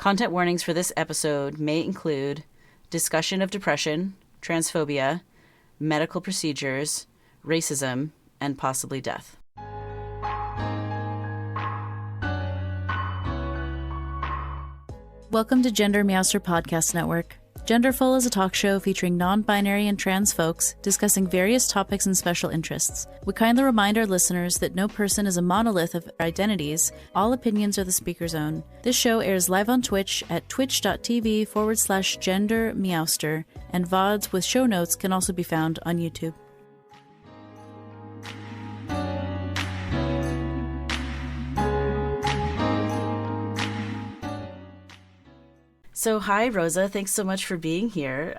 Content warnings for this episode may include discussion of depression, transphobia, medical procedures, racism, and possibly death. Welcome to GenderMeowster Podcast Network. Genderful is a talk show featuring non-binary and trans folks discussing various topics and special interests. We kindly remind our listeners that no person is a monolith of identities. All opinions are the speaker's own. This show airs live on Twitch at twitch.tv/GenderMeowster, and VODs with show notes can also be found on YouTube. So hi, Rosa. Thanks so much for being here.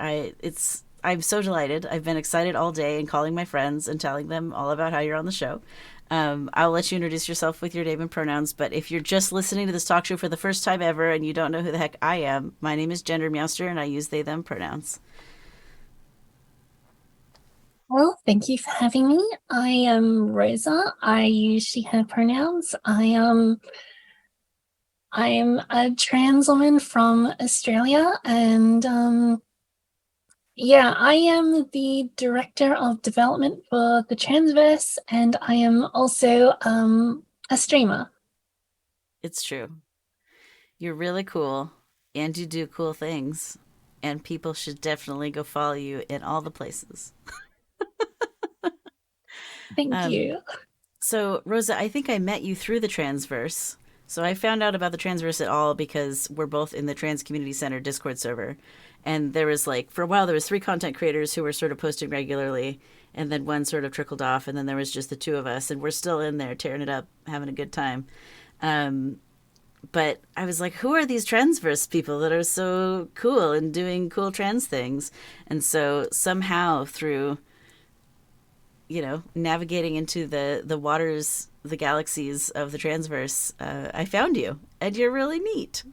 I'm so delighted. I've been excited all day and calling my friends and telling them all about how you're on the show. I'll let you introduce yourself with your name and pronouns, but if you're just listening to this talk show for the first time ever and you don't know who the heck I am, my name is GenderMeowster and I use they, them pronouns. Well, thank you for having me. I am Rosa. I use she, her pronouns. I am a trans woman from Australia, and I am the director of development for the Transverse, and I am also a streamer. It's true. You're really cool, and you do cool things, and people should definitely go follow you in all the places. Thank you. So, Rosa, I think I met you through the Transverse. So I found out about the Transverse at all because we're both in the Trans Community Center Discord server. And there was for a while, there was 3 content creators who were sort of posting regularly. And then one sort of trickled off. And then there was just the 2 of us. And we're still in there tearing it up, having a good time. But I was like, who are these Transverse people that are so cool and doing cool trans things? And so somehow through, navigating into the waters, the galaxies of the Transverse, I found you, and you're really neat.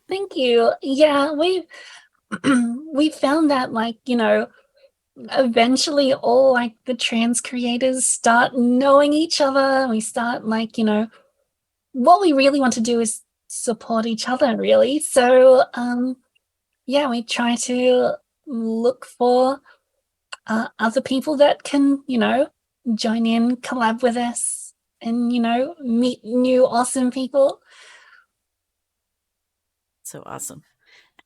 Thank you. Yeah, we found that eventually all the trans creators start knowing each other. We start what we really want to do is support each other, really. So we try to look for other people that can join in, collab with us, and meet new awesome people. So awesome.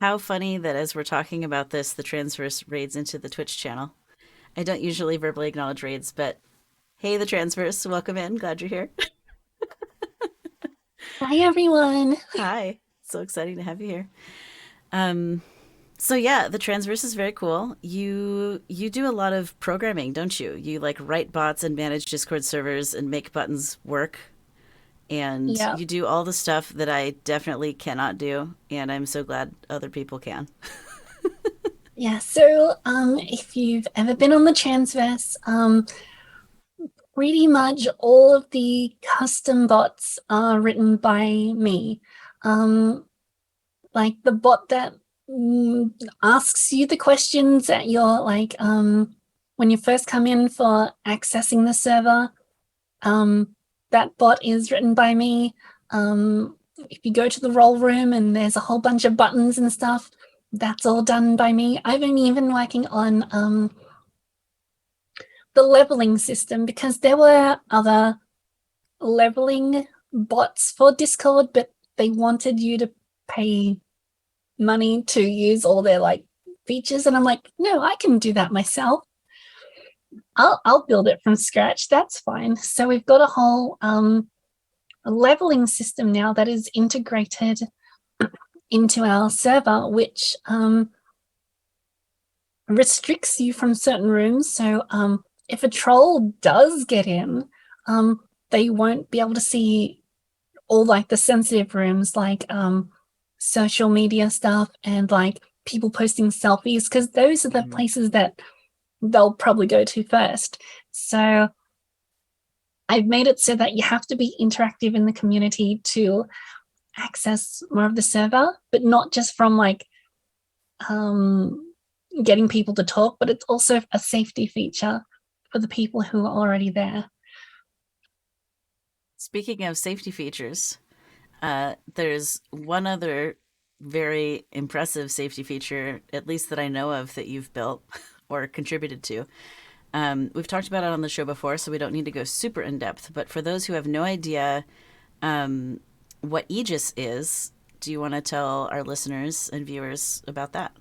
How funny that as we're talking about this, the Transverse raids into the Twitch channel. I don't usually verbally acknowledge raids, but hey, the Transverse, welcome in. Glad you're here. Hi, everyone. Hi. So exciting to have you here. So yeah, the Transverse is very cool. You do a lot of programming, don't you? You write bots and manage Discord servers and make buttons work. And you do all the stuff that I definitely cannot do, and I'm so glad other people can. Yeah, so if you've ever been on the Transverse, pretty much all of the custom bots are written by me. The bot that asks you the questions at your when you first come in for accessing the server, that bot is written by me. If you go to the role room and there's a whole bunch of buttons and stuff, that's all done by me. I've been even working on the leveling system because there were other leveling bots for Discord, but they wanted you to pay money to use all their features, and I'm like, no, I can do that myself. I'll build it from scratch. That's fine. So we've got a whole leveling system now that is integrated into our server, which restricts you from certain rooms. So if a troll does get in, they won't be able to see all the sensitive rooms, social media stuff and people posting selfies, because those are the places that they'll probably go to first. So I've made it so that you have to be interactive in the community to access more of the server, but not just from getting people to talk, but it's also a safety feature for the people who are already there. Speaking of safety features, There's one other very impressive safety feature, at least that I know of, that you've built or contributed to. We've talked about it on the show before, so we don't need to go super in depth. But for those who have no idea what Aegis is, do you want to tell our listeners and viewers about that?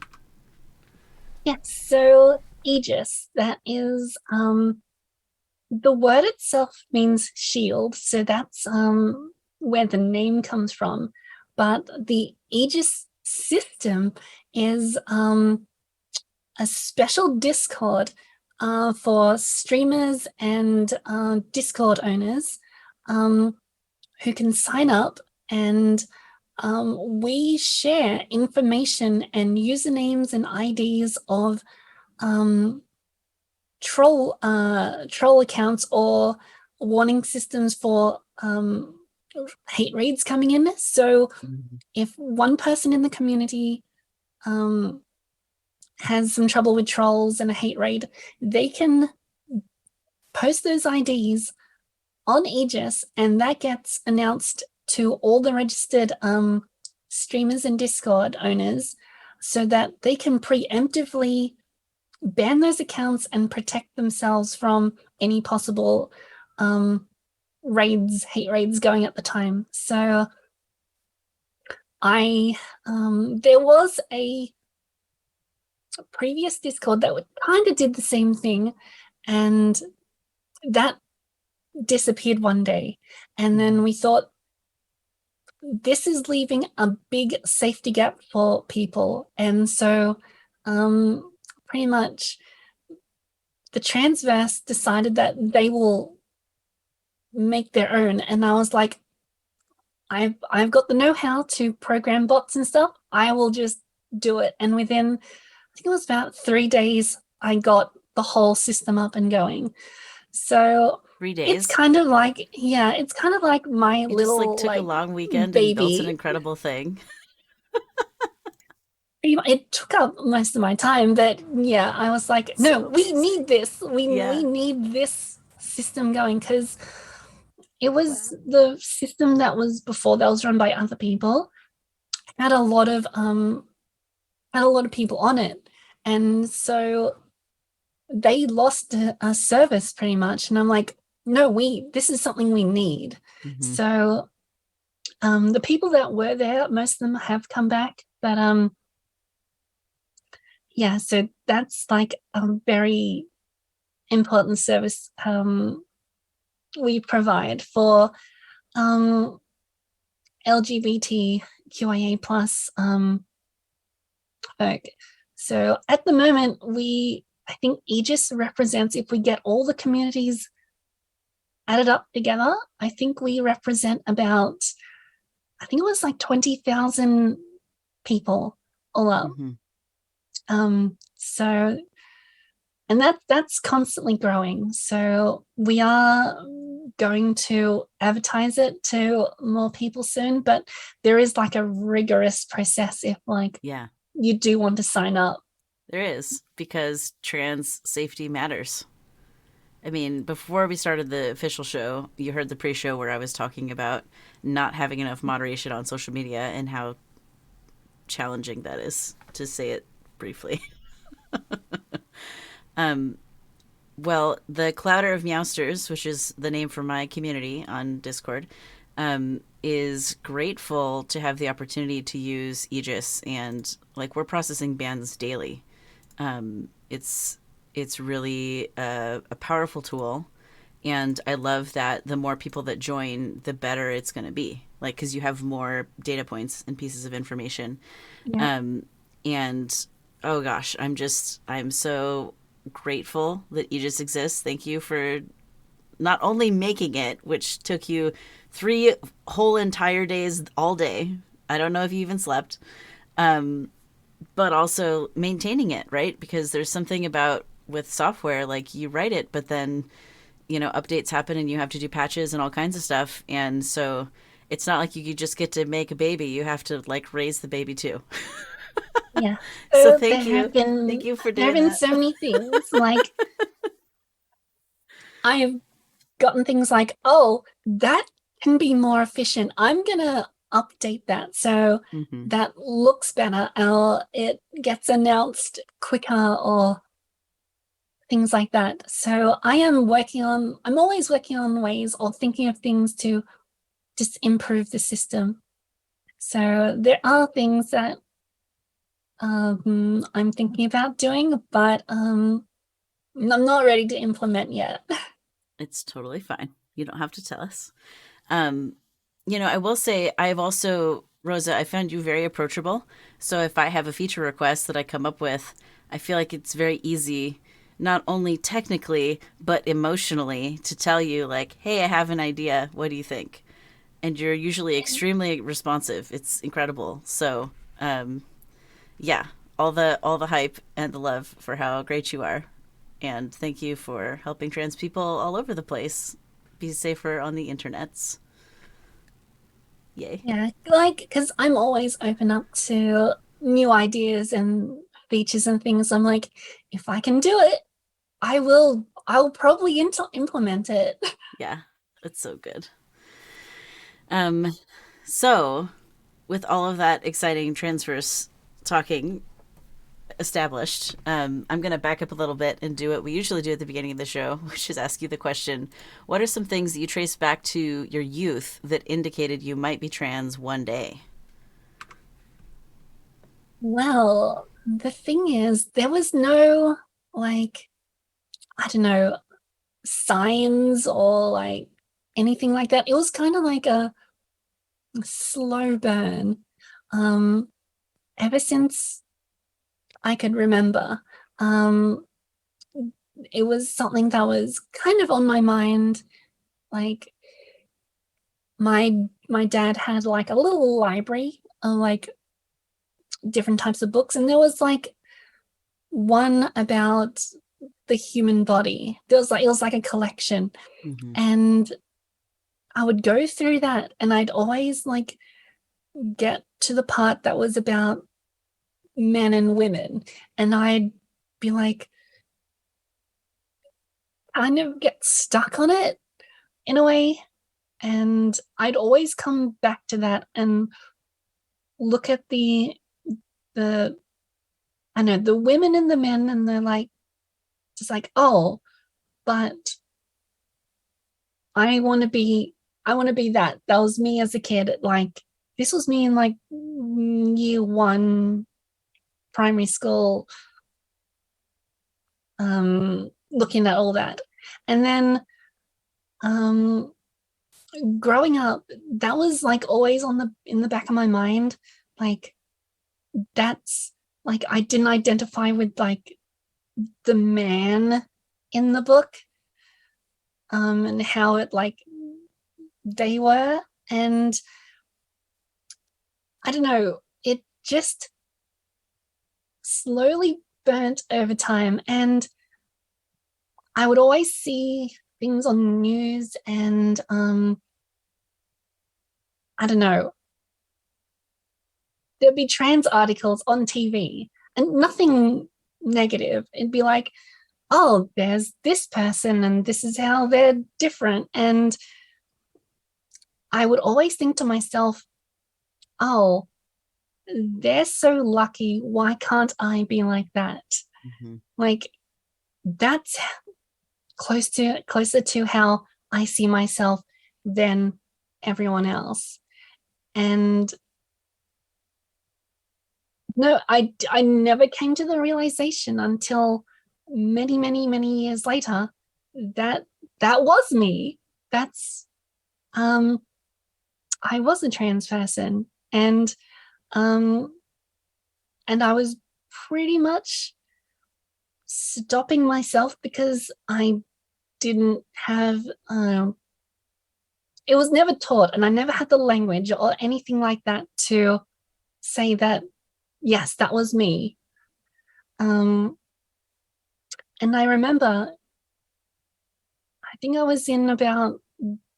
Yes, so Aegis, that is the word itself means shield, so that's where the name comes from. But the Aegis system is a special Discord for streamers and Discord owners who can sign up, and we share information and usernames and IDs of troll accounts or warning systems for hate raids coming in. So if one person in the community has some trouble with trolls and a hate raid, they can post those IDs on Aegis, and that gets announced to all the registered streamers and Discord owners so that they can preemptively ban those accounts and protect themselves from any possible hate raids going at the time. So there was a previous Discord that kind of did the same thing, and that disappeared one day. And then we thought, this is leaving a big safety gap for people. And so pretty much the Transverse decided that they will make their own. And I was like, I've got the know-how to program bots and stuff. I will just do it. And within, I think it was about 3 days, I got the whole system up and going. So 3 days. It's kind of like, it's kind of like my you little just took a long weekend baby. And built an incredible thing. It took up most of my time, but I was like, no, we need this. We need this system going, because it was the system that was before, that was run by other people, had a lot of people on it, and so they lost a service pretty much. And I'm like, no, this is something we need. So the people that were there, most of them have come back, but so that's like a very important service we provide for LGBTQIA plus folk. So at the moment, I think Aegis represents, if we get all the communities added up together, I think we represent about, I think it was like 20,000 people all up. So, and that's constantly growing. So we are going to advertise it to more people soon, but there is like a rigorous process if you do want to sign up. There is, because trans safety matters. I mean, before we started the official show, you heard the pre-show where I was talking about not having enough moderation on social media and how challenging that is, to say it briefly. Well, the Clouder of Meowsters, which is the name for my community on Discord, is grateful to have the opportunity to use Aegis, and we're processing bans daily. It's really a powerful tool, and I love that the more people that join, the better it's going to be. Because you have more data points and pieces of information. And oh gosh, I'm so grateful that Aegis exists. Thank you for not only making it, which took you 3 whole entire days all day. I don't know if you even slept. But also maintaining it, right? Because there's something about with software, you write it, but then, updates happen and you have to do patches and all kinds of stuff. And so it's not like you just get to make a baby. You have to raise the baby too. Yeah. So thank you. Thank you for doing that. There have been so many things. I've gotten things like, oh, that can be more efficient. I'm going to update that so Mm-hmm. that looks better or it gets announced quicker or things like that. So I'm always working on ways or thinking of things to just improve the system. So there are things that I'm thinking about doing, but I'm not ready to implement yet. It's totally fine. You don't have to tell us. Um, I will say I've also, Rosa, I found you very approachable. So if I have a feature request that I come up with, I feel like it's very easy, not only technically, but emotionally, to tell you, like, hey, I have an idea. What do you think? And you're usually extremely responsive. It's incredible. So, um, yeah, all the hype and the love for how great you are. And thank you for helping trans people all over the place be safer on the internets. Yay. Yeah, like because I'm always open up to new ideas and features and things. I'm like, if I can do it, I'll probably implement it. Yeah, it's so good. Um, so with all of that exciting transverse talking established, I'm going to back up a little bit and do what we usually do at the beginning of the show, which is ask you the question: what are some things that you trace back to your youth that indicated you might be trans one day? Well, the thing is, there was no like, I don't know, signs or like anything like that. It was kind of like a slow burn. Um, Ever since I could remember. Um, it was something that was kind of on my mind. Like my dad had like a little library of like different types of books, and there was like one about the human body. There was like it was like a collection, Mm-hmm. and I would go through that, and I'd always like get to the part that was about men and women, and I'd be like, kind of get stuck on it in a way. And I'd always come back to that and look at the I know the women and the men, and they're like just like, oh, but I want to be I want to be that. That was me as a kid. Like this was me in like year one primary school, looking at all that. And then um growing up, that was like always on the in the back of my mind. Like that's like I didn't identify with like the man in the book, and how it like they were. And I don't know, it just slowly burnt over time. And I would always see things on the news, and I don't know, there'd be trans articles on TV and nothing negative. It'd be like, oh, there's this person and this is how they're different. And I would always think to myself, oh, they're so lucky. Why can't I be like that? Mm-hmm. Like that's closer to how I see myself than everyone else. And no, I never came to the realization until many years later that that was me. That's um I was a trans person, um and I was pretty much stopping myself because I didn't have it was never taught, and I never had the language or anything like that to say that yes, that was me. um and I remember, I think I was in about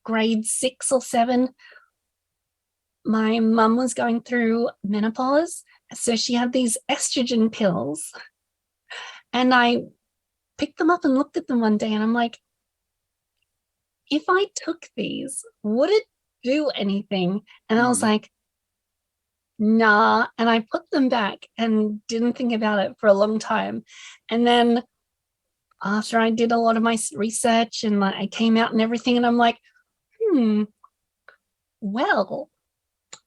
grade 6 or 7. My mum was going through menopause, so she had these estrogen pills, and I picked them up and looked at them one day, and I'm like, if I took these, would it do anything? And I was Mm-hmm. like, nah. And I put them back and didn't think about it for a long time. And then after I did a lot of my research and I came out and everything, and I'm like, well,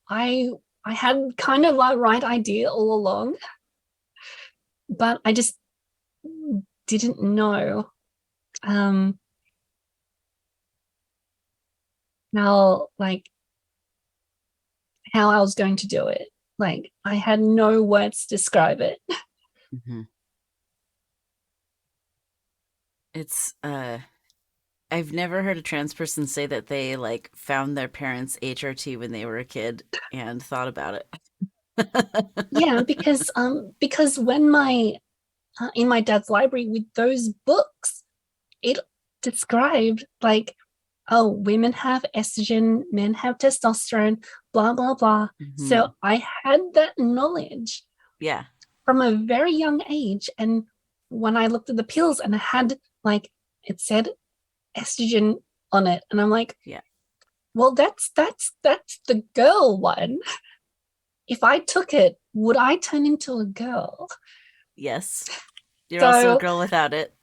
I I had kind of a right idea all along, but I just didn't know how how I was going to do it. Like I had no words to describe it. Mm-hmm. It's I've never heard a trans person say that they like found their parents' HRT when they were a kid and thought about it. Yeah, because when my in my dad's library with those books, it described like, oh, women have estrogen, men have testosterone, blah blah blah. Mm-hmm. So I had that knowledge Yeah. from a very young age, and when I looked at the pills and I had like it said estrogen on it, and I'm like, Yeah. well, that's the girl one. If I took it, would I turn into a girl? Yes. You're also a So, girl without it.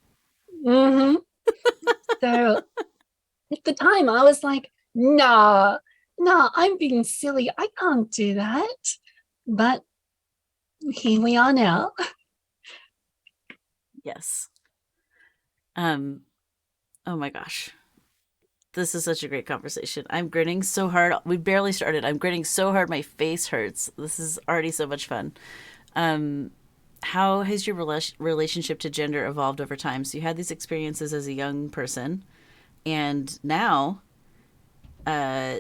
mm-hmm. So at the time, I was like, nah, I'm being silly. I can't do that. But here we are now. Yes. Um, oh my gosh. This is such a great conversation. I'm grinning so hard. We barely started. I'm grinning so hard my face hurts. This is already so much fun. Um, how has your relationship to gender evolved over time? So you had these experiences as a young person, and now, uh,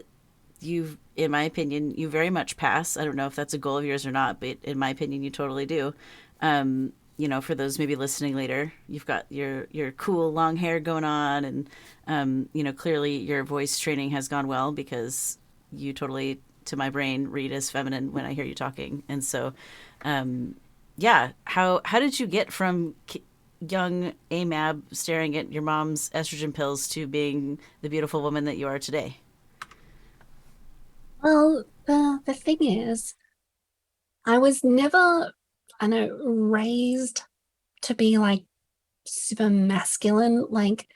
you've, in my opinion, you very much pass. I don't know if that's a goal of yours or not, but in my opinion, you totally do. For those maybe listening later, you've got your cool long hair going on, and clearly your voice training has gone well because you totally, to my brain, read as feminine when I hear you talking, and so, yeah. How did you get from young AMAB staring at your mom's estrogen pills to being the beautiful woman that you are today? Well, the thing is, I was never, I know, raised to be like super masculine. Like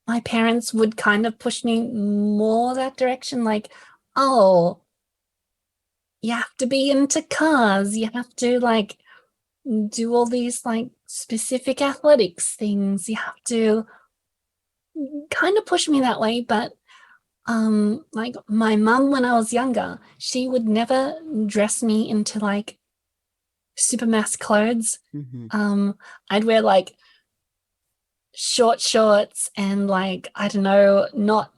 my parents would kind of push me more that direction. Like, oh, you have to be into cars. You have to like do all these like specific athletics things. You have to kind of push me that way. But like my mum when I was younger, she would never dress me into like super mass clothes. Mm-hmm. Um, I'd wear like short shorts and like I don't know, not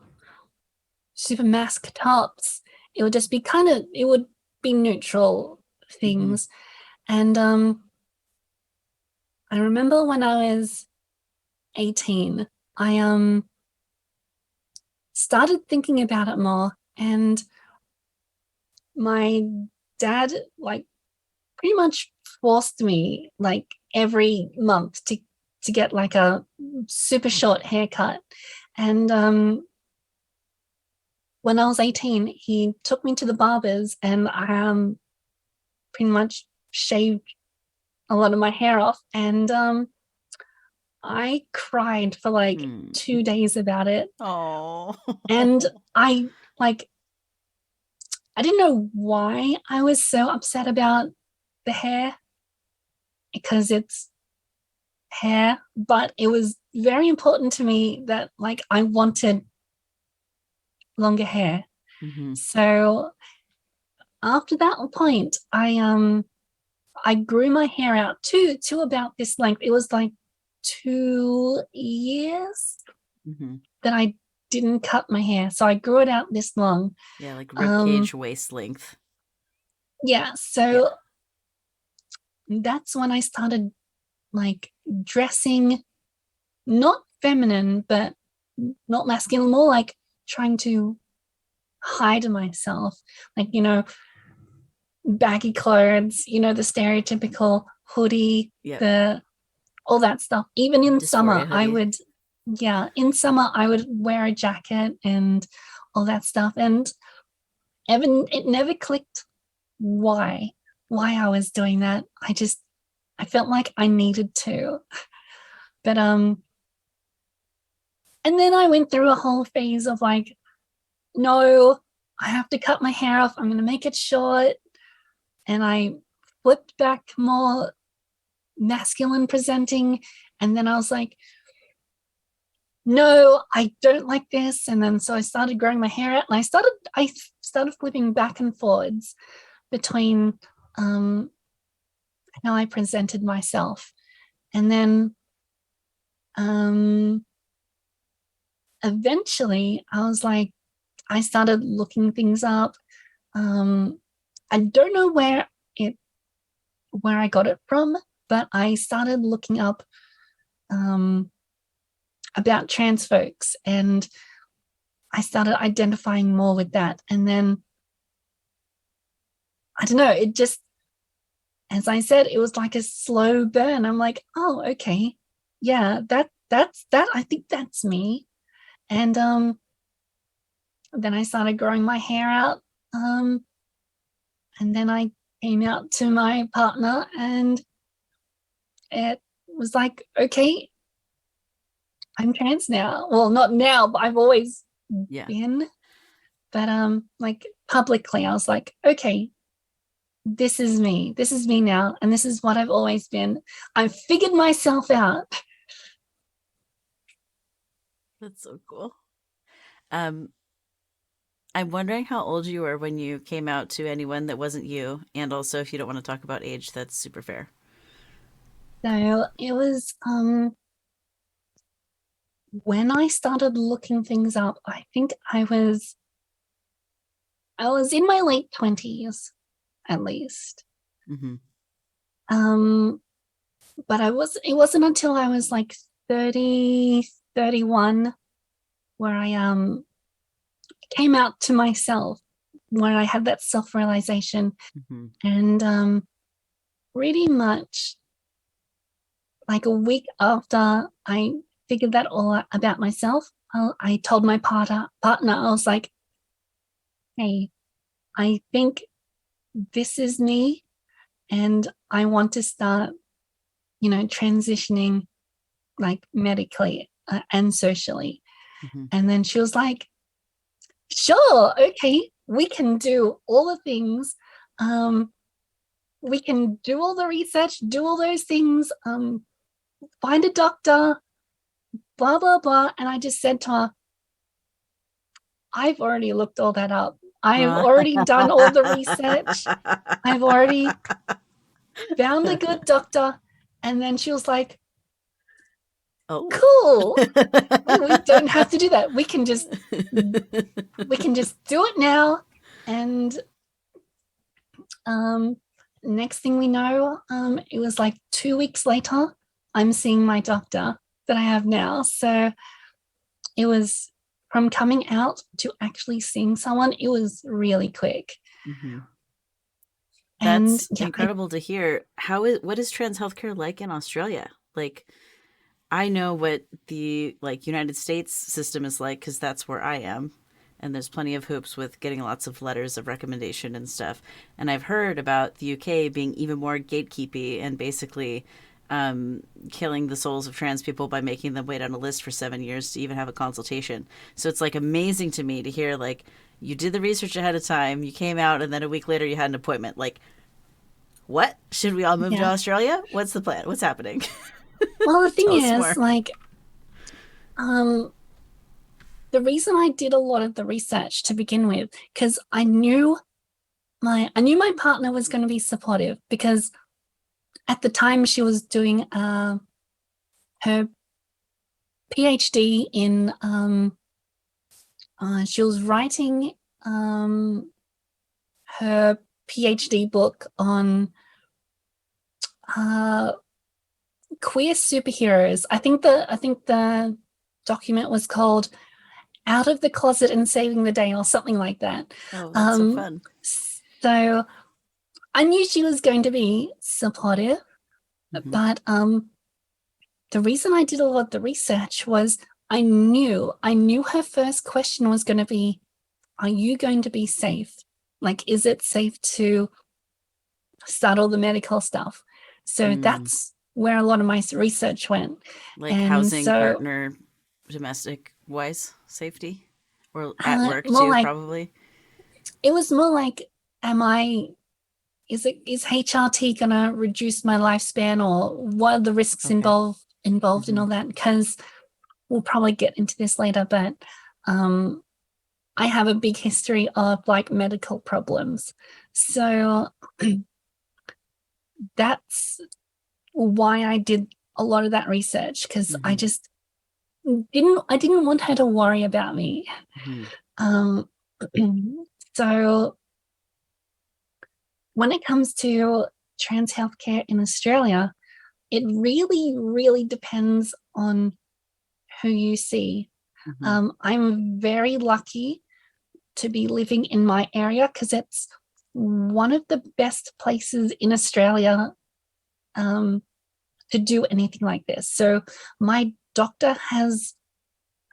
super mask tops. It would just be kind of it would be neutral Mm-hmm. things. And I remember when I was 18, I started thinking about it more, and my dad like pretty much forced me like every month to get like a super short haircut. And when I was 18, he took me to the barbers and I pretty much shaved a lot of my hair off. And I cried for like Hmm. 2 days about it. Oh. And I like, I didn't know why I was so upset about the hair because it's hair, but it was very important to me that like I wanted longer hair. Mm-hmm. So after that point, I grew my hair out to about this length. It was like 2 years Mm-hmm. that I didn't cut my hair. So I grew it out this long. Yeah, like rib Um cage waist length. yeah, Yeah. so that's when I started like dressing not feminine, but not masculine, more like trying to hide myself. Like, baggy clothes, the stereotypical hoodie, Yep. the all that stuff. Even in summer, Dysphoria hoodie. in summer, I would wear a jacket and all that stuff. And Evan, it never clicked why I was doing that. I felt like I needed to. But and then I went through a whole phase of like, no, I have to cut my hair off. I'm going to make it short. And I flipped back more masculine presenting. And then I was like, no, I don't like this. And then so I started growing my hair out, and I started flipping back and forwards between how I presented myself. And then eventually I was like, I started looking things up. I don't know where I got it from, but I started looking up about trans folks, and I started identifying more with that. And then I don't know, it just, as I said, it was like a slow burn. I'm like, oh, okay, yeah, that's that. I think that's me. And then I started growing my hair out, and then I came out to my partner, and it was like, okay, I'm trans now. Well, not now, but I've always been. But like publicly, I was like, okay, this is me. This is me now, and this is what I've always been. I've figured myself out. That's so cool. Um, I'm wondering how old you were when you came out to anyone that wasn't you, and also if you don't want to talk about age, that's super fair. So it was when I started looking things up, I think I was in my late 20s at least. Mm-hmm. But it wasn't until I was like 30, 31 where I came out to myself, where I had that self-realization. Mm-hmm. And pretty much like a week after I figured that all out about myself, I told my partner, I was like, hey, I think this is me, and I want to start, transitioning like medically and socially. Mm-hmm. And then she was like, sure, okay, we can do all the things. We can do all the research, do all those things, find a doctor, blah, blah, blah. And I just said to her, I've already looked all that up. I've already done all the research. I've already found a good doctor. And then she was like, Oh, cool. We don't have to do that. We can just do it now. And next thing we know, it was like 2 weeks later, I'm seeing my doctor that I have now. So it was from coming out to actually seeing someone, it was really quick. mm-hmm. And That's yeah, incredible to hear. What is trans healthcare like in Australia? Like, I know what the like United States system is like because that's where I am, and there's plenty of hoops with getting lots of letters of recommendation and stuff. And I've heard about the UK being even more gatekeepy and basically killing the souls of trans people by making them wait on a list for 7 years to even have a consultation. So it's like amazing to me to hear like you did the research ahead of time, you came out, and then a week later you had an appointment. Like, what? Should we all move to yeah. Australia? What's the plan? What's happening? Well, the thing Tell us is, more. like, the reason I did a lot of the research to begin with, because I knew my partner was going to be supportive, because at the time she was doing her PhD in she was writing her PhD book on queer superheroes. I think the document was called "Out of the Closet and Saving the Day" or something like that. Oh, that's so fun. So I knew she was going to be supportive, Mm-hmm. but the reason I did a lot of the research was I knew her first question was going to be, are you going to be safe? Like, is it safe to start all the medical stuff. So that's where a lot of my research went. Like And housing, so partner, domestic wise safety, or at work more too, like, probably. it was more like, am I, is HRT gonna reduce my lifespan, or what are the risks Okay. involved in all that? Because we'll probably get into this later, but I have a big history of like medical problems. So that's why I did a lot of that research, because I didn't want her to worry about me. Um, so when it comes to trans healthcare in Australia, it really, really depends on who you see. I'm very lucky to be living in my area because it's one of the best places in Australia to do anything like this. So my doctor has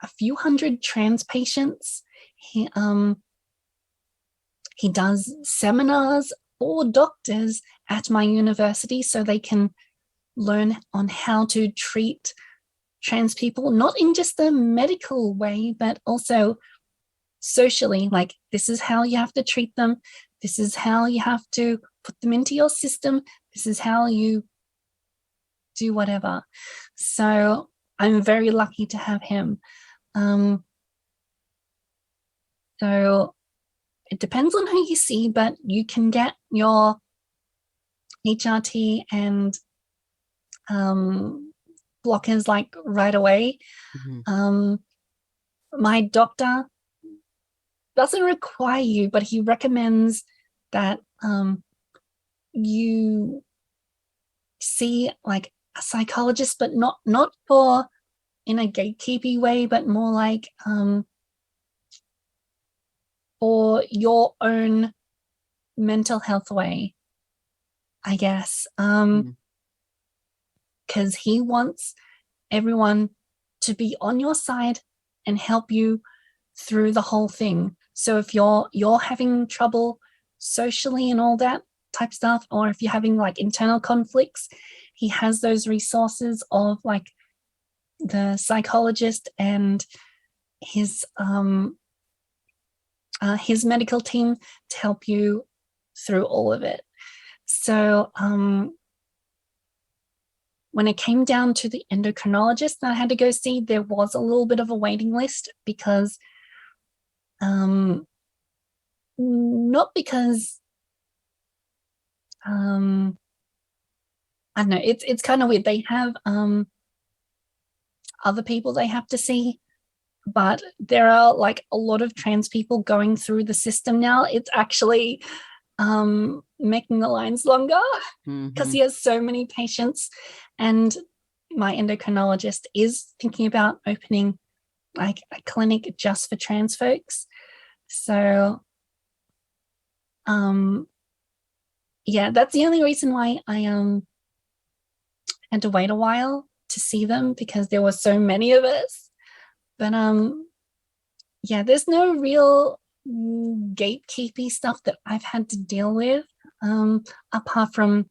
a few hundred trans patients. He does seminars for doctors at my university so they can learn on how to treat trans people, not in just a medical way, but also socially. Like, this is how you have to treat them. This is how you have to put them into your system. This is how you do whatever. So I'm very lucky to have him. So it depends on who you see, but you can get your HRT and blockers like right away. My doctor doesn't require you, but he recommends that you see like a psychologist, but not for in a gatekeepy way, but more like for your own mental health way, I guess. Because he wants everyone to be on your side and help you through the whole thing. So if you're having trouble socially and all that type stuff, or if you're having like internal conflicts, he has those resources of like the psychologist and his medical team to help you through all of it. So when it came down to the endocrinologist that I had to go see, there was a little bit of a waiting list because not because I don't know, it's kind of weird. They have other people they have to see, but there are like a lot of trans people going through the system now. It's actually making the lines longer because he has so many patients. And my endocrinologist is thinking about opening like a clinic just for trans folks. So yeah, that's the only reason why I had to wait a while to see them, because there were so many of us. But yeah, there's no real gatekeepy stuff that I've had to deal with, apart from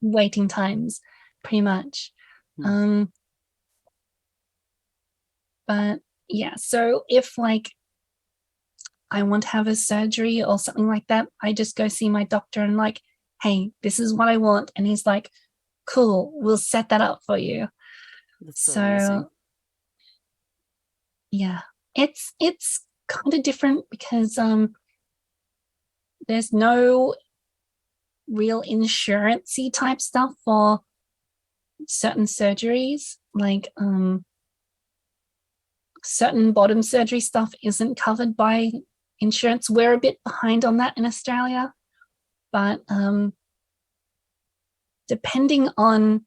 waiting times, pretty much. But yeah, so if like I want to have a surgery or something like that, I just go see my doctor and like, hey, this is what I want. And he's like, cool, we'll set that up for you. That's so amazing. So yeah, it's kind of different because there's no real insurance-y type stuff for certain surgeries. Like certain bottom surgery stuff isn't covered by insurance. We're a bit behind on that in Australia, but depending on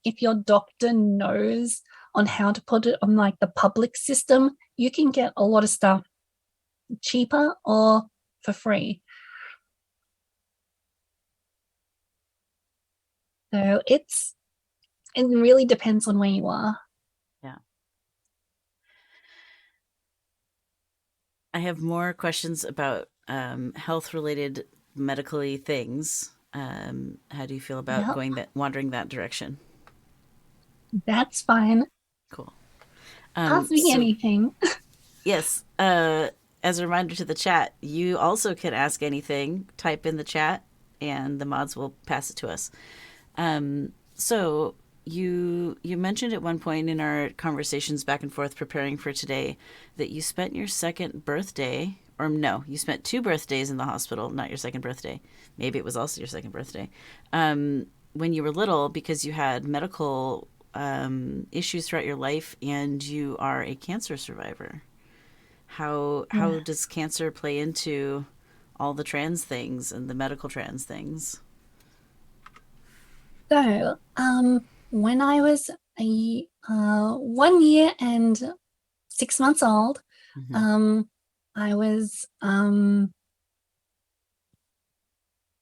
if your doctor knows on how to put it on like the public system, you can get a lot of stuff cheaper or for free. So it really depends on where you are. Yeah. I have more questions about health related medically things. How do you feel about Yep, wandering that direction? that's fine. Cool. Ask me So anything. yes, as a reminder to the chat, you also can ask anything. Type in the chat, and the mods will pass it to us. So you mentioned at one point in our conversations back and forth preparing for today that you spent your second birthday, or no, you spent two birthdays in the hospital, not your second birthday. Maybe it was also your second birthday. When you were little, because you had medical issues throughout your life, and you are a cancer survivor. How Yeah. does cancer play into all the trans things and the medical trans things? So, when I was a 1 year and 6 months old, Mm-hmm. um, I was um,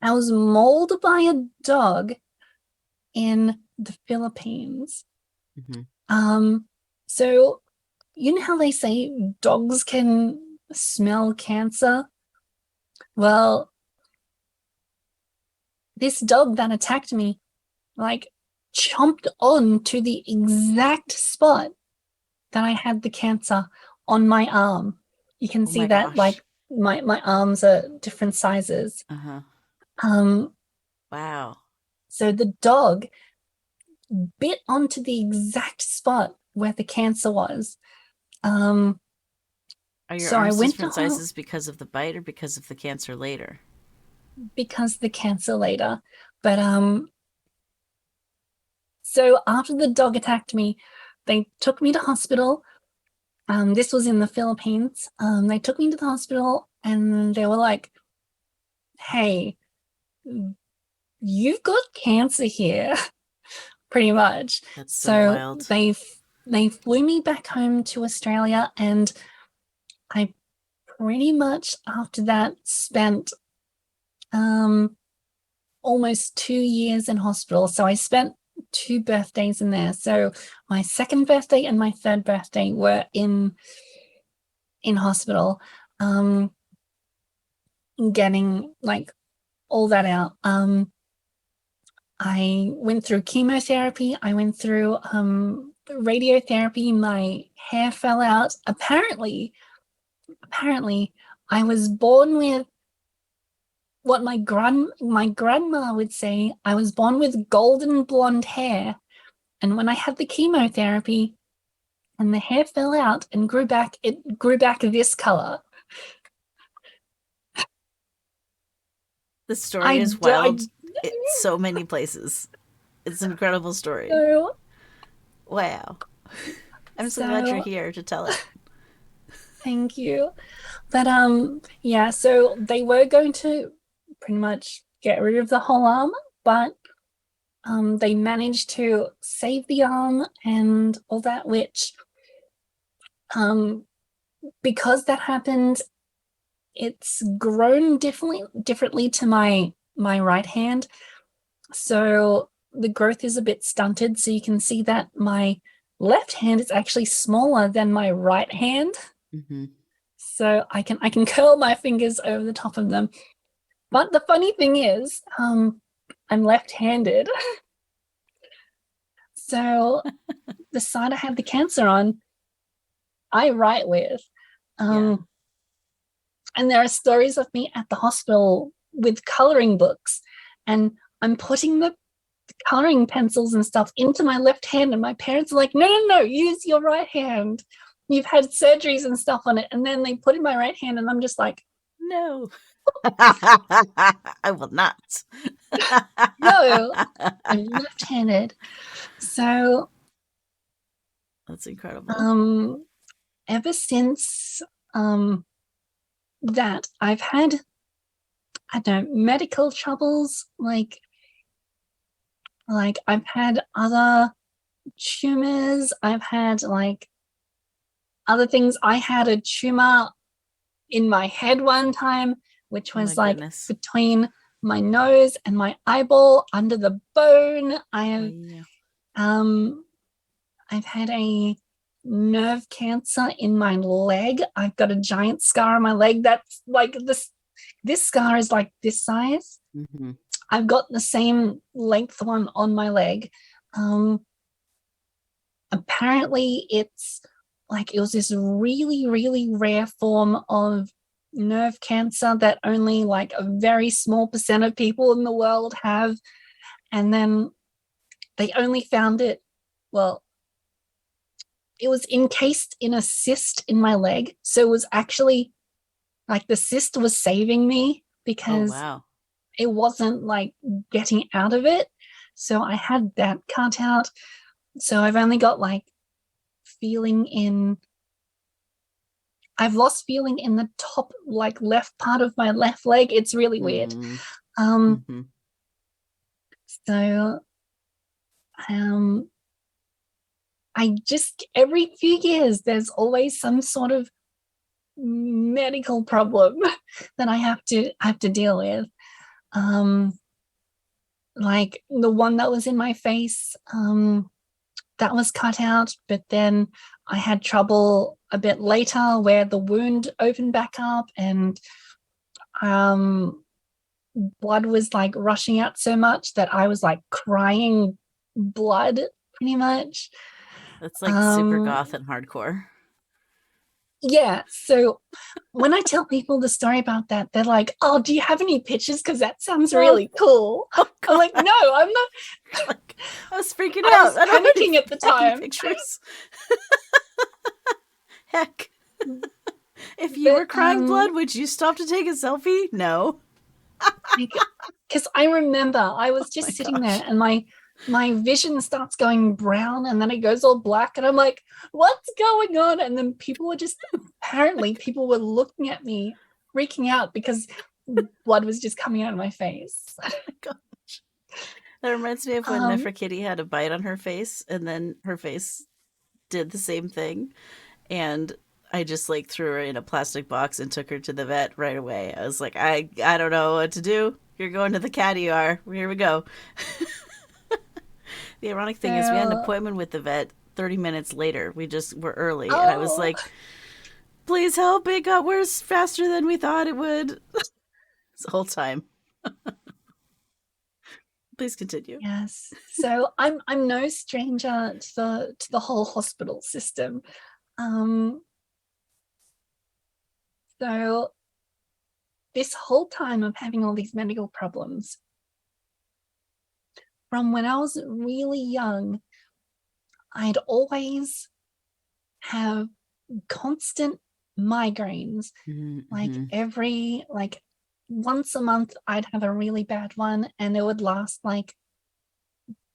I was mauled by a dog in the Philippines. Mm-hmm. Um, so you know how they say dogs can smell cancer? Well, this dog that attacked me, like, chomped on to the exact spot that I had the cancer on my arm. You can Oh see my that, gosh. like, my arms are different sizes. Uh-huh. Um, Wow. so the dog bit onto the exact spot where the cancer was. Um, Are your so I arms went to different sizes because of the bite or because of the cancer later? because the cancer later. But so after the dog attacked me, they took me to hospital. This was in the Philippines. They took me to the hospital and they were like, "Hey, you've got cancer here," pretty much. That's so So wild. they flew me back home to Australia, and I pretty much after that spent um almost 2 years in hospital. So I spent two birthdays in there. So my second birthday and my third birthday were in hospital, um, getting like all that out. I went through chemotherapy. I went through radiotherapy. My hair fell out. Apparently, I was born with what my grandma would say. I was born with golden blonde hair, and when I had the chemotherapy and the hair fell out and grew back, it grew back this color. The story is I wild. It's so many places. It's an incredible story. so Wow. I'm so glad you're so here to tell it. thank you. But yeah, so they were going to pretty much get rid of the whole arm, but they managed to save the arm and all that, which um because that happened, it's grown differently to my right hand. So the growth is a bit stunted. So you can see that my left hand is actually smaller than my right hand. Mm-hmm. So I can curl my fingers over the top of them. But the funny thing is, I'm left-handed. So the side I had the cancer on, I write with. Yeah. Um, and there are stories of me at the hospital with coloring books, and I'm putting the coloring pencils and stuff into my left hand, and my parents are like, "No, no, no, use your right hand. You've had surgeries and stuff on it." And then they put in my right hand, and I'm just like, No. I will not. "No, I'm left-handed." So That's incredible. um, ever since that, I've had, I don't know, medical troubles. Like I've had other tumors. I've had like other things. I had a tumor in my head one time, which Oh my was like goodness. between my nose and my eyeball under the bone. Oh, yeah. Um I've had a nerve cancer in my leg. I've got a giant scar on my leg that's like this this scar is like this size. Mm-hmm. I've got the same length one on my leg. Um, Apparently it's like it was this really, really rare form of nerve cancer that only like a very small percent of people in the world have. And then they only found it, well, it was encased in a cyst in my leg. So it was actually like the cyst was saving me Oh, because wow. it wasn't like getting out of it. So I had that cut out. So I've only got like feeling in, I've lost feeling in the top like left part of my left leg. It's really weird. Mm-hmm. Um, Mm-hmm. so um I just every few years there's always some sort of medical problem that I have to deal with. Um like the one that was in my face, that was cut out, but then I had trouble a bit later where the wound opened back up and um blood was like rushing out so much that I was like crying blood pretty much. That's like super Um, goth and hardcore. yeah. So when I tell people the story about that, they're like, "Oh, do you have any pictures? Because that sounds No. really cool." Oh, I'm God. like, "No, I'm not." Like, I was freaking I out. was I don't have panicking at the any time. pictures. Heck. If you But were crying blood, would you stop to take a selfie? No. like, because I remember I Oh was my just sitting there gosh. and my vision starts going brown and then it goes all black and I'm like, what's going on? And then people were just apparently people were looking at me freaking out because blood was just coming out of my face. Oh my gosh. That reminds me of when um Nefertiti had a bite on her face, and then her face did the same thing. And I just like threw her in a plastic box and took her to the vet right away. I was like, I don't know what to do. You're going to the cat ER. Here we go. The ironic thing is, we had an so appointment with the vet 30 minutes later. We just were early, and I was oh like, please help. It got worse faster than we thought it would. The whole time. Please continue. yes. So I'm no stranger to the whole hospital system. Um so this whole time of having all these medical problems, from when I was really young, I'd always have constant migraines. Like Mm-hmm. every like once a month I'd have a really bad one and it would last like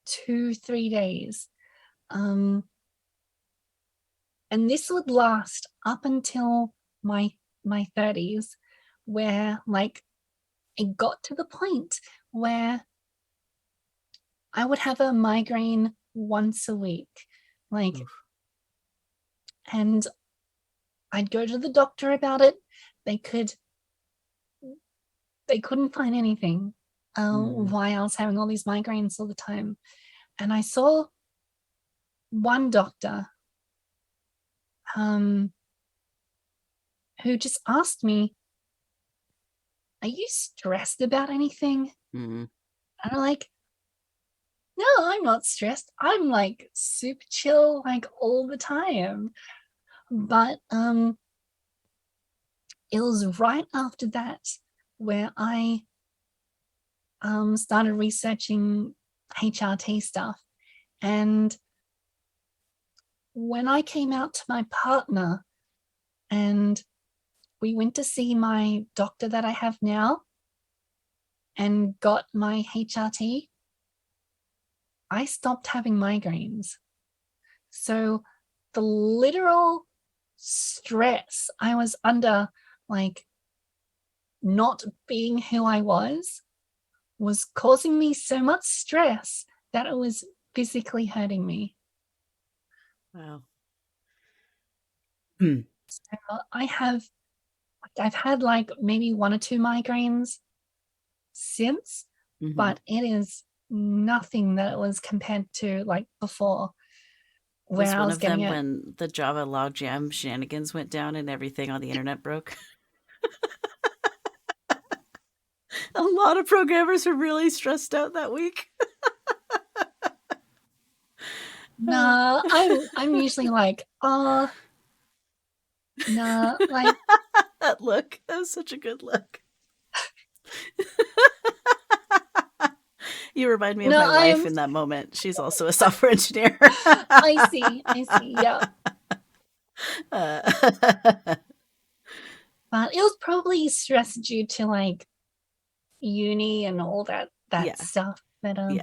2-3 days. Um and this would last up until my 30s, where like it got to the point where I would have a migraine once a week. Like, Oof. and I'd go to the doctor about it. They could they couldn't find anything Mm. why I was having all these migraines all the time. And I saw one doctor um, who just asked me, "Are you stressed about anything?" Mm. And I'm like, "No, I'm not stressed. I'm like super chill, like all the time." But it was right after that where I started researching HRT stuff. And when I came out to my partner and we went to see my doctor that I have now and got my HRT, I stopped having migraines. So the literal stress I was under, like not being who I was causing me so much stress that it was physically hurting me. Wow. So I've had like maybe one or two migraines since, Mm-hmm. but it is nothing that it was compared to like before, Was where I one was of getting them it. when the Java logjam shenanigans went down and everything on the internet broke? A lot of programmers are really stressed out that week. Nah, I'm usually like, oh, nah, like, That look, that was such a good look. You remind me of no, my wife in that moment. She's also a software engineer. I see, yeah. uh, But it was probably stress due to like uni and all that yeah, stuff. But yeah.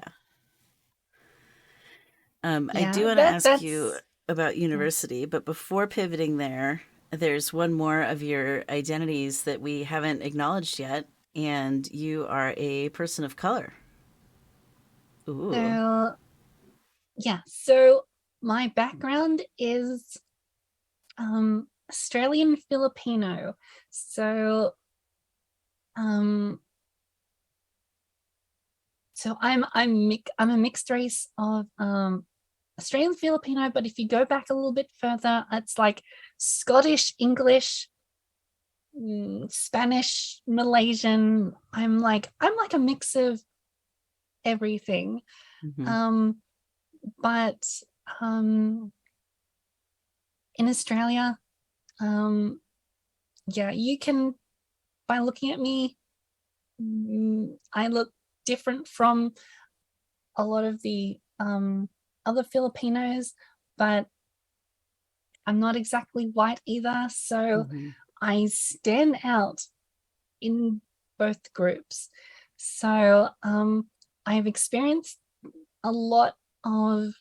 I do yeah, want to ask you that's about yeah. university, but before pivoting there, there's one more of your identities that we haven't acknowledged yet, and you are a person of color. Ooh. So yeah, so my background is Australian Filipino. So um I'm a mixed race of Australian Filipino, but if you go back a little bit further, it's like Scottish, English, Spanish, Malaysian. I'm like a mix of everything. Mm-hmm. Um, but um, in Australia, um, yeah, you can by looking at me, I look different from a lot of the other Filipinos, but I'm not exactly white either. So Mm-hmm. I stand out in both groups. So I've experienced a lot of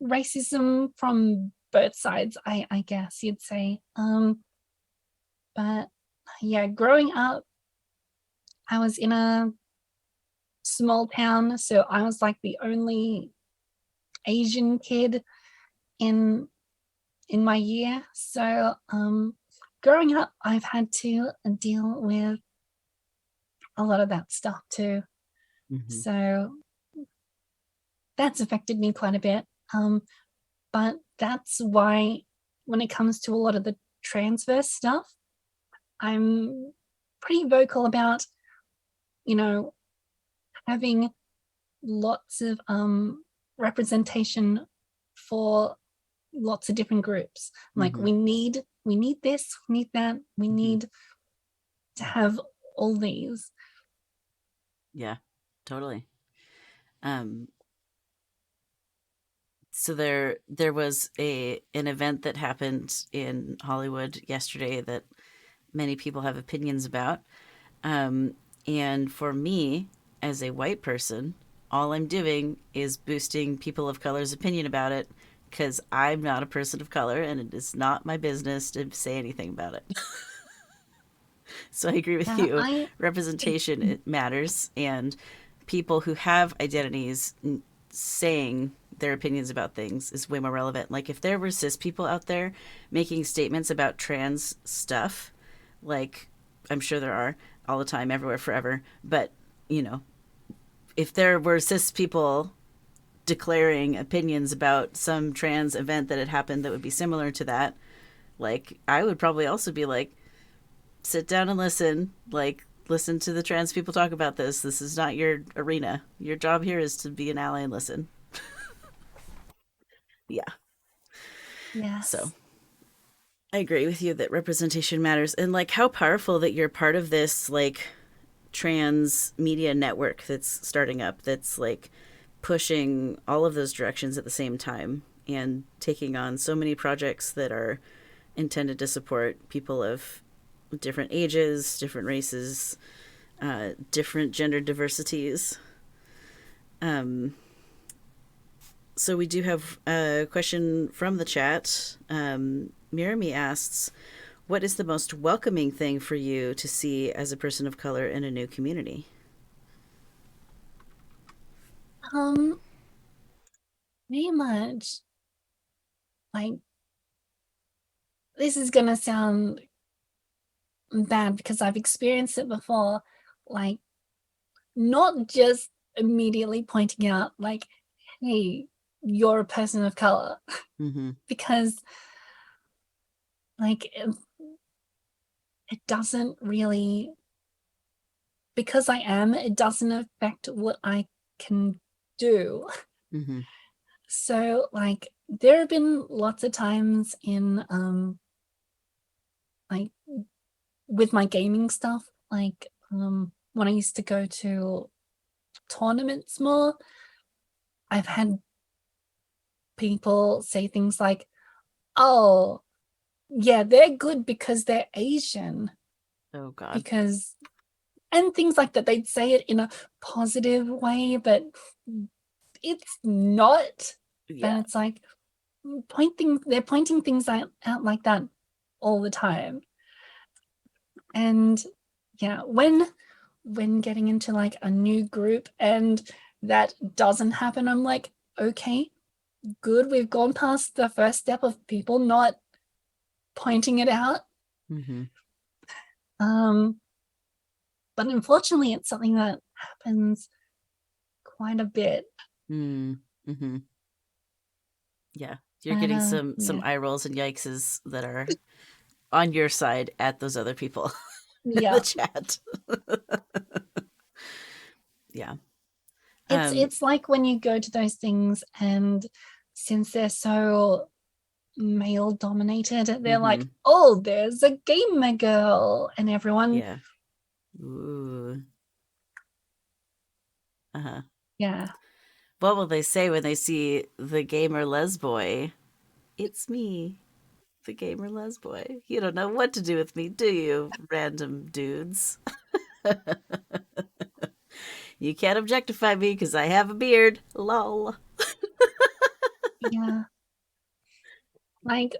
racism from both sides, I guess you'd say. But yeah, growing up, I was in a small town, so I was like the only Asian kid in in my year. So growing up, I've had to deal with a lot of that stuff too. Mm-hmm. So that's affected me quite a bit. But that's why when it comes to a lot of the transverse stuff, I'm pretty vocal about, you know, having lots of representation for lots of different groups. Like Mm-hmm. we need this, we need that, we Mm-hmm. need to have all these. Yeah, totally. Um, so there was a an event that happened in Hollywood yesterday that many people have opinions about. Um, and for me, as a white person, all I'm doing is boosting people of color's opinion about it because I'm not a person of color and it is not my business to say anything about it. So I agree with you. I Representation it matters, and people who have identities saying their opinions about things is way more relevant. Like if there were cis people out there making statements about trans stuff, like I'm sure there are all the time, everywhere, forever. But you know, if there were cis people declaring opinions about some trans event that had happened that would be similar to that, like I would probably also be like, sit down and listen. Like, listen to the trans people talk about this. This is not your arena. Your job here is to be an ally and listen. Yeah. So yes. I agree with you that representation matters. And like how powerful that you're part of this like trans media network that's starting up that's like pushing all of those directions at the same time and taking on so many projects that are intended to support people of different ages, different races, different gender diversities. Um, so we do have a question from the chat. Mirami asks, "What is the most welcoming thing for you to see as a person of color in a new community?" Um, Pretty much like this is gonna sound bad because I've experienced it before. Like not just immediately pointing out like, hey, you're a person of color, Mm-hmm. because like it doesn't really because I am, it doesn't affect what I can do. Mm-hmm. So like there have been lots of times in like with my gaming stuff, like when I used to go to tournaments more, I've had people say things like, oh, yeah, they're good because they're Asian. Oh God. Because, and things like that. They'd say it in a positive way, but it's not. Yeah. And it's like, they're pointing things out like that all the time. And yeah, when getting into like a new group and that doesn't happen, I'm like, okay, good. We've gone past the first step of people not pointing it out. Mm-hmm. Um, but unfortunately, it's something that happens quite a bit. Mm-hmm. Yeah. You're But getting some yeah, eye rolls and yikeses that are on your side at those other people in the yeah. chat. Yeah. It's like when you go to those things, and since they're so male dominated, they're Mm-hmm. like, oh, there's a gamer girl, and everyone, Yeah. Ooh. Uh-huh. yeah, What will they say when they see the gamer lesboy? It's me, the gamer lesboy. You don't know what to do with me, do you, random dudes? You can't objectify me because I have a beard. Lol. yeah. Like,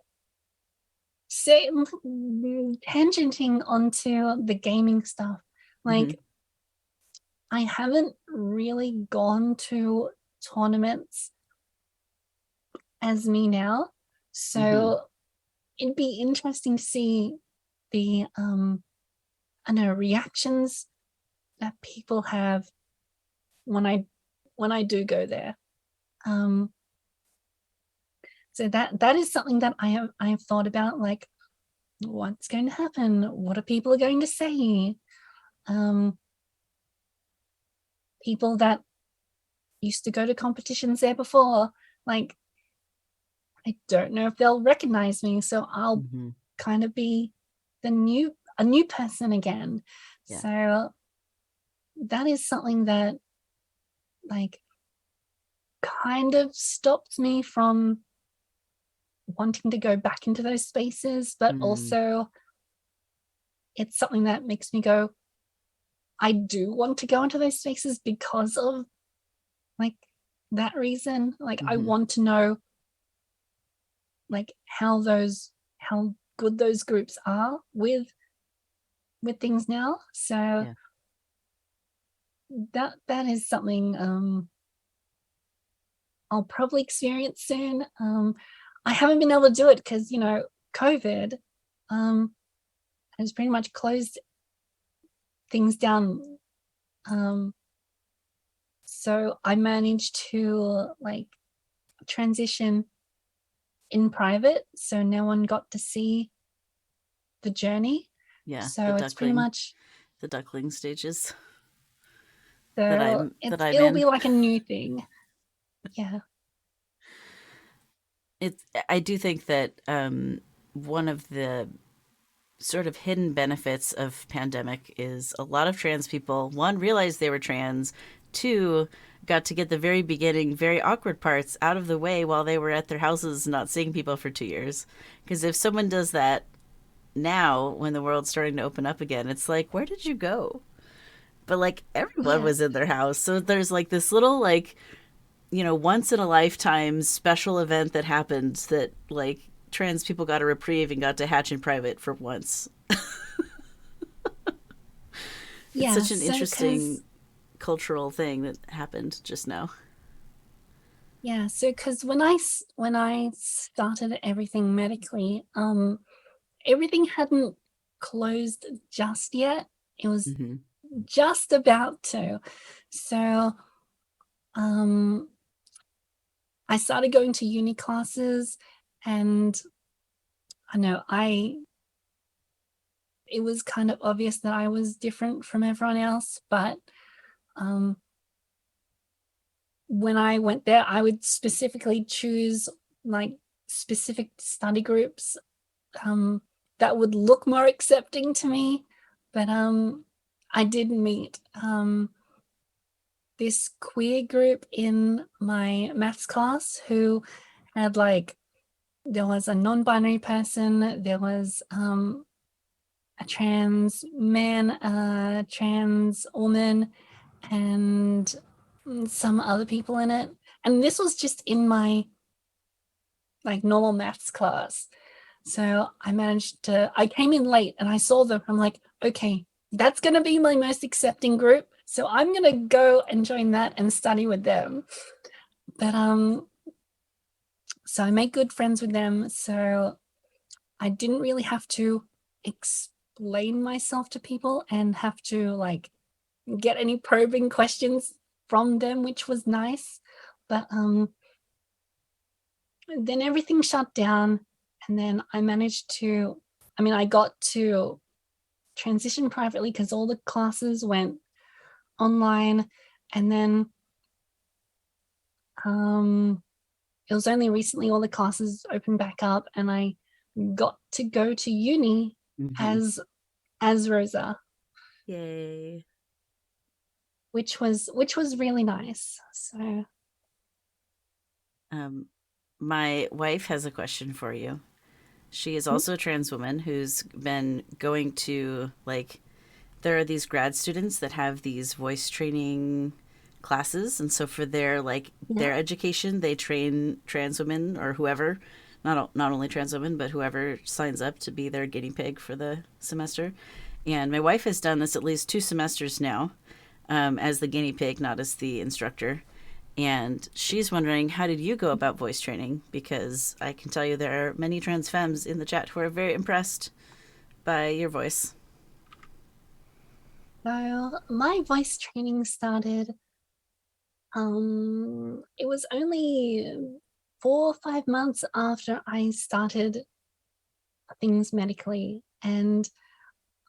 say, tangenting onto the gaming stuff. Mm-hmm. Like, I haven't really gone to tournaments as me now, Mm-hmm. so it'd be interesting to see the I know reactions that people have when I do go there. Um, so that is something that I have thought about, like what's going to happen, what are people going to say, um, people that used to go to competitions there before, like I don't know if they'll recognize me, so I'll Mm-hmm. kind of be a new person again. Yeah. So that is something that like kind of stops me from wanting to go back into those spaces, but Mm. also it's something that makes me go, I do want to go into those spaces because of like that reason. Like I Mm-hmm. want to know like how good those groups are with things now. So Yeah. that is something I'll probably experience soon. I haven't been able to do it because COVID um has pretty much closed things down. Um, so I managed to like transition in private, so no one got to see the journey. Yeah. So it's pretty much The duckling stages so that I'm it'll in. be like a new thing. Yeah. It's I do think that one of the sort of hidden benefits of pandemic is a lot of trans people, one, realized they were trans, two, got to get the very beginning very awkward parts out of the way while they were at their houses not seeing people for 2 years. Because if someone does that now when the world's starting to open up again, it's like, where did you go? But like everyone Yeah. was in their house, so there's like this little like, once in a lifetime special event that happened that like trans people got a reprieve and got to hatch in private for once. It's Yeah. such an So interesting because cultural thing that happened just now. because when I started everything medically, everything hadn't closed just yet. It was Mm-hmm. just about to. So um I started going to uni classes, and I know it was kind of obvious that I was different from everyone else, but when I went there, I would specifically choose like specific study groups that would look more accepting to me. But I did meet this queer group in my maths class who had like, there was a non-binary person, there was a trans man, a trans woman, and some other people in it. And this was just in my like normal maths class. So I came in late and I saw them. I'm like, okay, that's going to be my most accepting group. So I'm going to go and join that and study with them. But so I made good friends with them. So I didn't really have to explain myself to people and have to like get any probing questions from them, which was nice. But then everything shut down, and then I got to transition privately because all the classes went online. And then it was only recently all the classes opened back up and I got to go to uni Mm-hmm. as Rosa, Yay. which was really nice. So Um, my wife has a question for you. She is also a trans woman who's been going to like there are these grad students that have these voice training classes, and so for their like yeah, their education they train trans women or whoever, not only trans women but whoever signs up to be their guinea pig for the semester. And my wife has done this at least 2 semesters now, as the guinea pig, not as the instructor. And she's wondering, how did you go about voice training? Because I can tell you there are many trans femmes in the chat who are very impressed by your voice. so my voice training started, it was only 4 or 5 months after I started things medically, and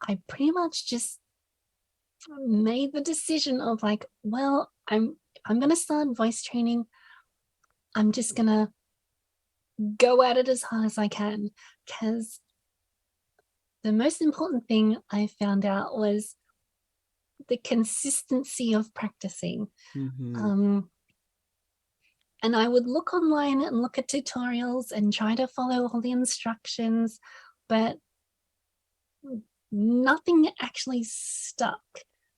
I pretty much just made the decision of like, well, I'm gonna start voice training. I'm just gonna go at it as hard as I can, because the most important thing I found out was the consistency of practicing. Mm-hmm. Um, and I would look online and look at tutorials and try to follow all the instructions, but nothing actually stuck.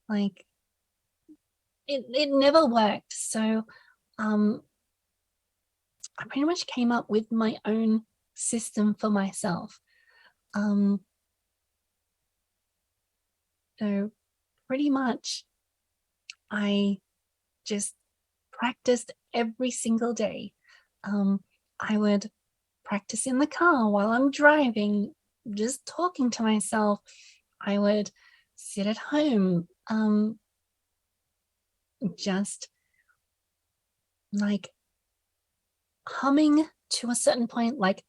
Like it never worked. So I pretty much came up with my own system for myself. Um, so pretty much I just practiced every single day. I would practice in the car while I'm driving, just talking to myself. I would sit at home, just like humming to a certain point, like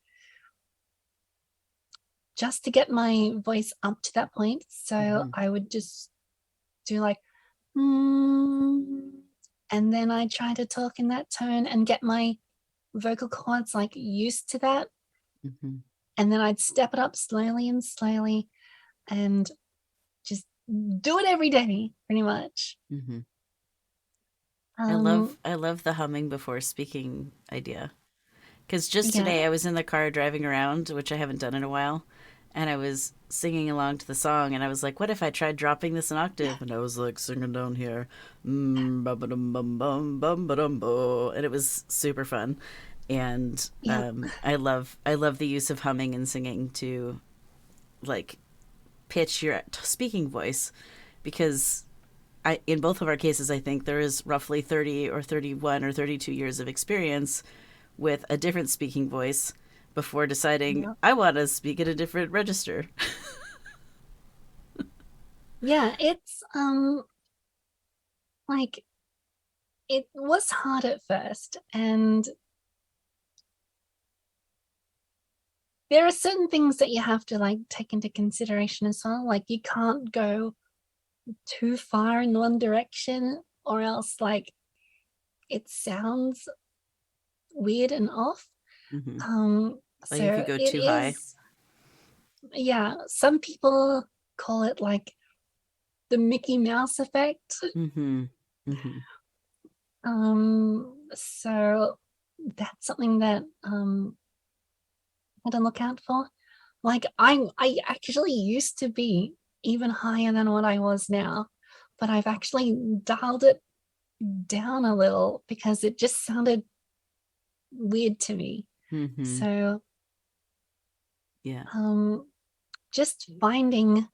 just to get my voice up to that point. So Mm-hmm. I would just do like, mm, and then I try to talk in that tone and get my vocal cords like used to that. Mm-hmm. And then I'd step it up slowly and slowly and just do it every day, pretty much. Mm-hmm. Um, I love the humming before speaking idea. Because just yeah, today I was in the car driving around, which I haven't done in a while, and I was singing along to the song, and I was like, "What if I tried dropping this an octave?" And I was like singing down here, ba ba dum bum bum bum ba dum bo, and it was super fun. And yeah, I love the use of humming and singing to like pitch your speaking voice, because in both of our cases, I think there is roughly 30 or 31 or 32 years of experience with a different speaking voice before deciding yeah, I want to speak at a different register. yeah. It's like it was hard at first, and there are certain things that you have to like take into consideration as well. Like you can't go too far in one direction or else like it sounds weird and off. Hmm. Like if you So go it too high. is, yeah, some people call it like the Mickey Mouse effect. Hmm. Hmm. So that's something that I had to look out for. Like I actually used to be even higher than what I was now, but I've actually dialed it down a little because it just sounded weird to me. Hmm. So Yeah. um just finding,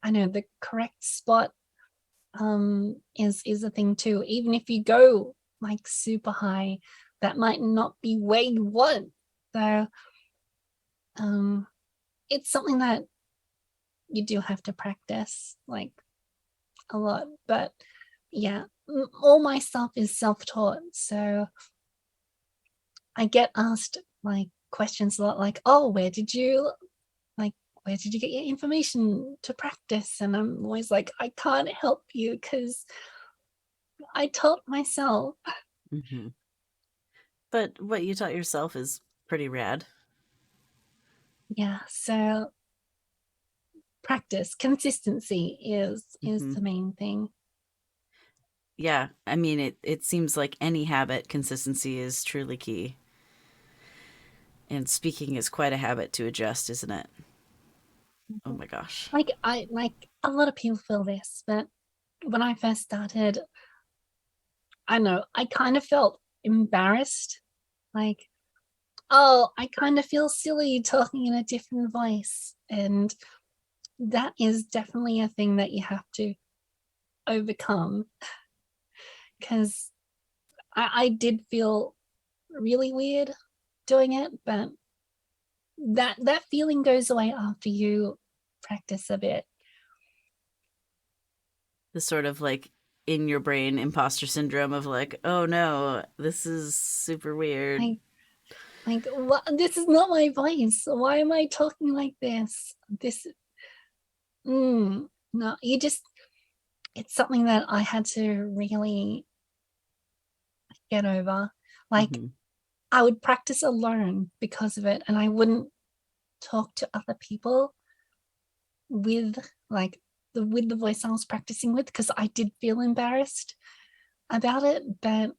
I know, the correct spot is a thing too. Even if you go like super high, that might not be where you want. So um it's something that you do have to practice like a lot. But yeah, all my stuff is self-taught. So I get asked like questions a lot like, oh, like where did you get your information to practice? And I'm always like, I can't help you because I taught myself. Hmm. But what you taught yourself is pretty rad. Yeah, so practice, consistency is Hmm. the main thing. Yeah. I mean, it seems like any habit, consistency is truly key. And speaking is quite a habit to adjust, isn't it? Oh my gosh. Like I like a lot of people feel this, but when I first started, I know I kind of felt embarrassed. Like, oh, I kind of feel silly talking in a different voice. And that is definitely a thing that you have to overcome because I did feel really weird doing it, but that feeling goes away after you practice a bit. The sort of like in your brain imposter syndrome of like, oh no, this is super weird. Like what, this is not my voice. Why am I talking like this? This no, you just, it's something that I had to really get over. Like Hmm. I would practice alone because of it, and I wouldn't talk to other people with like the voice I was practicing with because I did feel embarrassed about it. But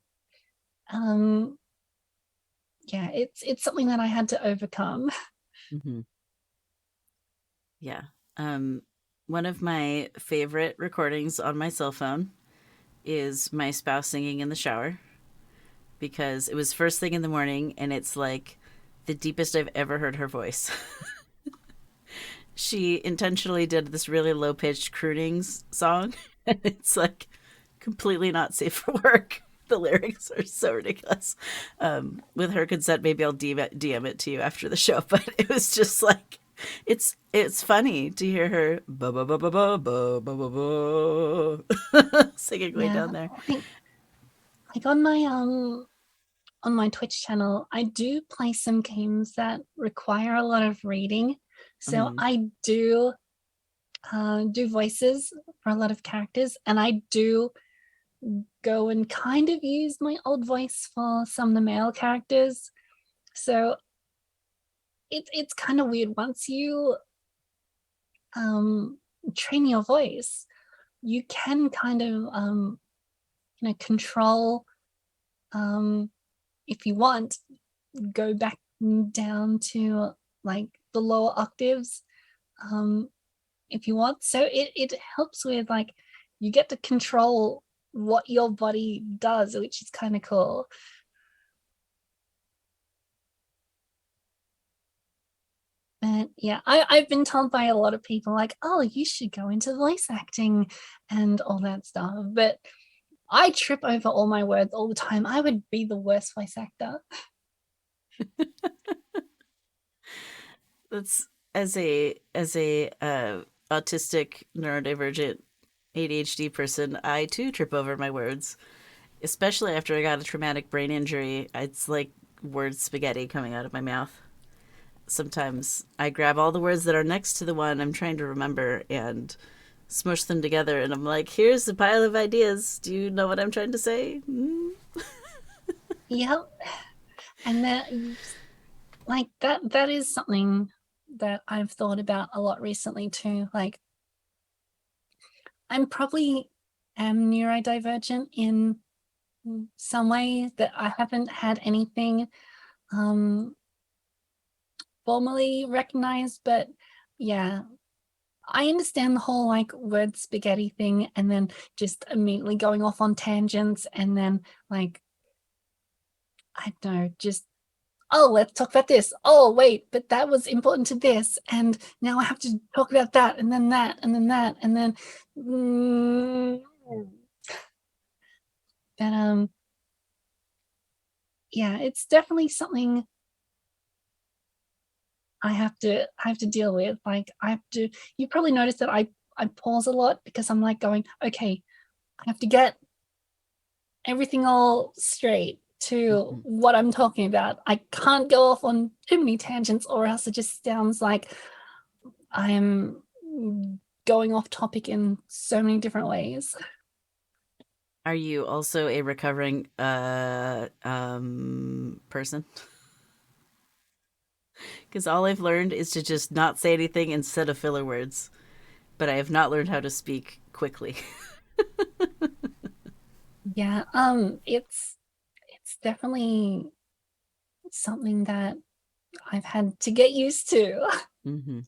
um yeah, it's something that I had to overcome. Hmm. Yeah. Um, One of my favorite recordings on my cell phone is my spouse singing in the shower because it was first thing in the morning and it's like the deepest I've ever heard her voice. She intentionally did this really low pitched crooning song, and it's like completely not safe for work. The lyrics are so ridiculous. With her consent, maybe I'll DM it to you after the show. But it was just like it's funny to hear her ba ba ba ba ba ba ba ba ba singing way Yeah, down there. like on my Twitch channel, I do play some games that require a lot of reading. So Mm, I do voices for a lot of characters, and I do go and kind of use my old voice for some of the male characters. So it's kind of weird once you um, train your voice, you can kind of control, um, if you want, go back down to like the lower octaves, um, if you want. So it helps with like you get to control what your body does, which is kind of cool. But yeah, I've been told by a lot of people like, oh, you should go into voice acting and all that stuff. But I trip over all my words all the time. I would be the worst voice actor. that's as a autistic neurodivergent ADHD person, I too trip over my words, especially after I got a traumatic brain injury. It's like word spaghetti coming out of my mouth. sometimes I grab all the words that are next to the one I'm trying to remember and smush them together, and I'm like, here's a pile of ideas. Do you know what I'm trying to say? Mm. Yep. And that, like, that is something that I've thought about a lot recently too. Like, I'm probably am neurodivergent in some way that I haven't had anything um formally recognized, but yeah, I understand the whole like word spaghetti thing and then just immediately going off on tangents and then like I don't know, just oh, let's talk about this. Oh, wait, but that was important to this. And now I have to talk about that and then that and then that. And then mm, but yeah, it's definitely something I have to deal with. Like I have to you probably noticed that I pause a lot because I'm like going, okay, I have to get everything all straight to Mhm. what I'm talking about. I can't go off on too many tangents or else it just sounds like I'm going off topic in so many different ways. Are you also a recovering person? Because all I've learned is to just not say anything instead of filler words, but I have not learned how to speak quickly. Yeah, it's definitely something that I've had to get used to. Hmm.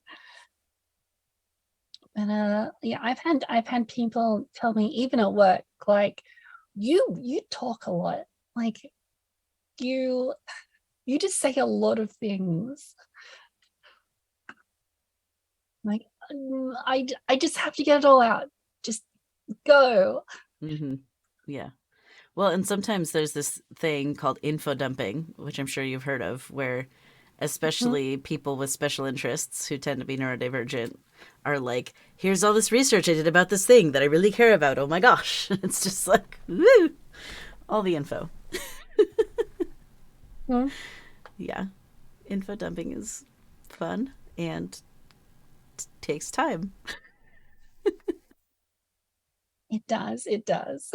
And yeah, I've had people tell me even at work, like, you talk a lot. Like you you just say a lot of things. Like I just have to get it all out. Just go. Hmm. Yeah. Well, and sometimes there's this thing called info dumping, which I'm sure you've heard of, where Mhm. especially people with special interests who tend to be neurodivergent are like, here's all this research I did about this thing that I really care about. Oh my gosh. It's just like, woo, all the info. Mhm. Yeah. Info dumping is fun and takes time. It does. It does.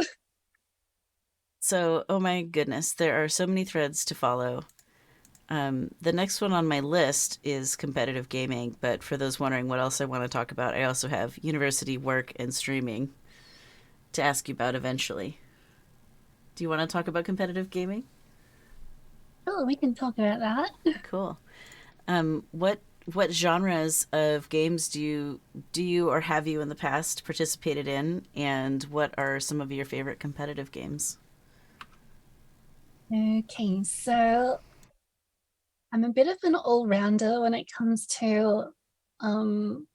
So, oh my goodness, there are so many threads to follow. The next one on my list is competitive gaming, but for those wondering what else I want to talk about, I also have university, work, and streaming to ask you about eventually. Do you want to talk about competitive gaming? Oh, we can talk about that. Cool. What genres of games do you or have you in the past participated in, and what are some of your favorite competitive games? Okay, so I'm a bit of an all-rounder when it comes to um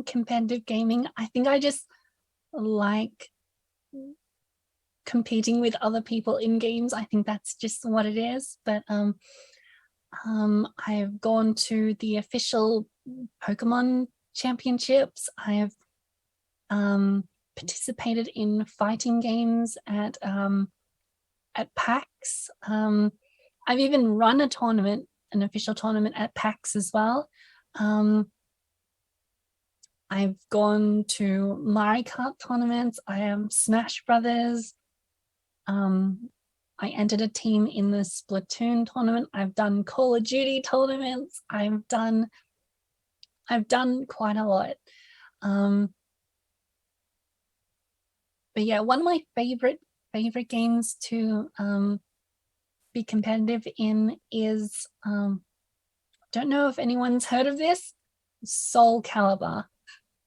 competitive gaming. I think I just like competing with other people in games. I think that's just what it is. But I've gone to the official Pokemon championships. I've participated in fighting games at PAX. I've even run a tournament, an official tournament at PAX as well. Um, I've gone to Mario Kart tournaments. I am Smash Brothers. Um, I entered a team in the Splatoon tournament. I've done Call of Duty tournaments. I've done quite a lot. Um, but yeah, one of my favorite games to be competitive in is don't know if anyone's heard of this, Soul Calibur.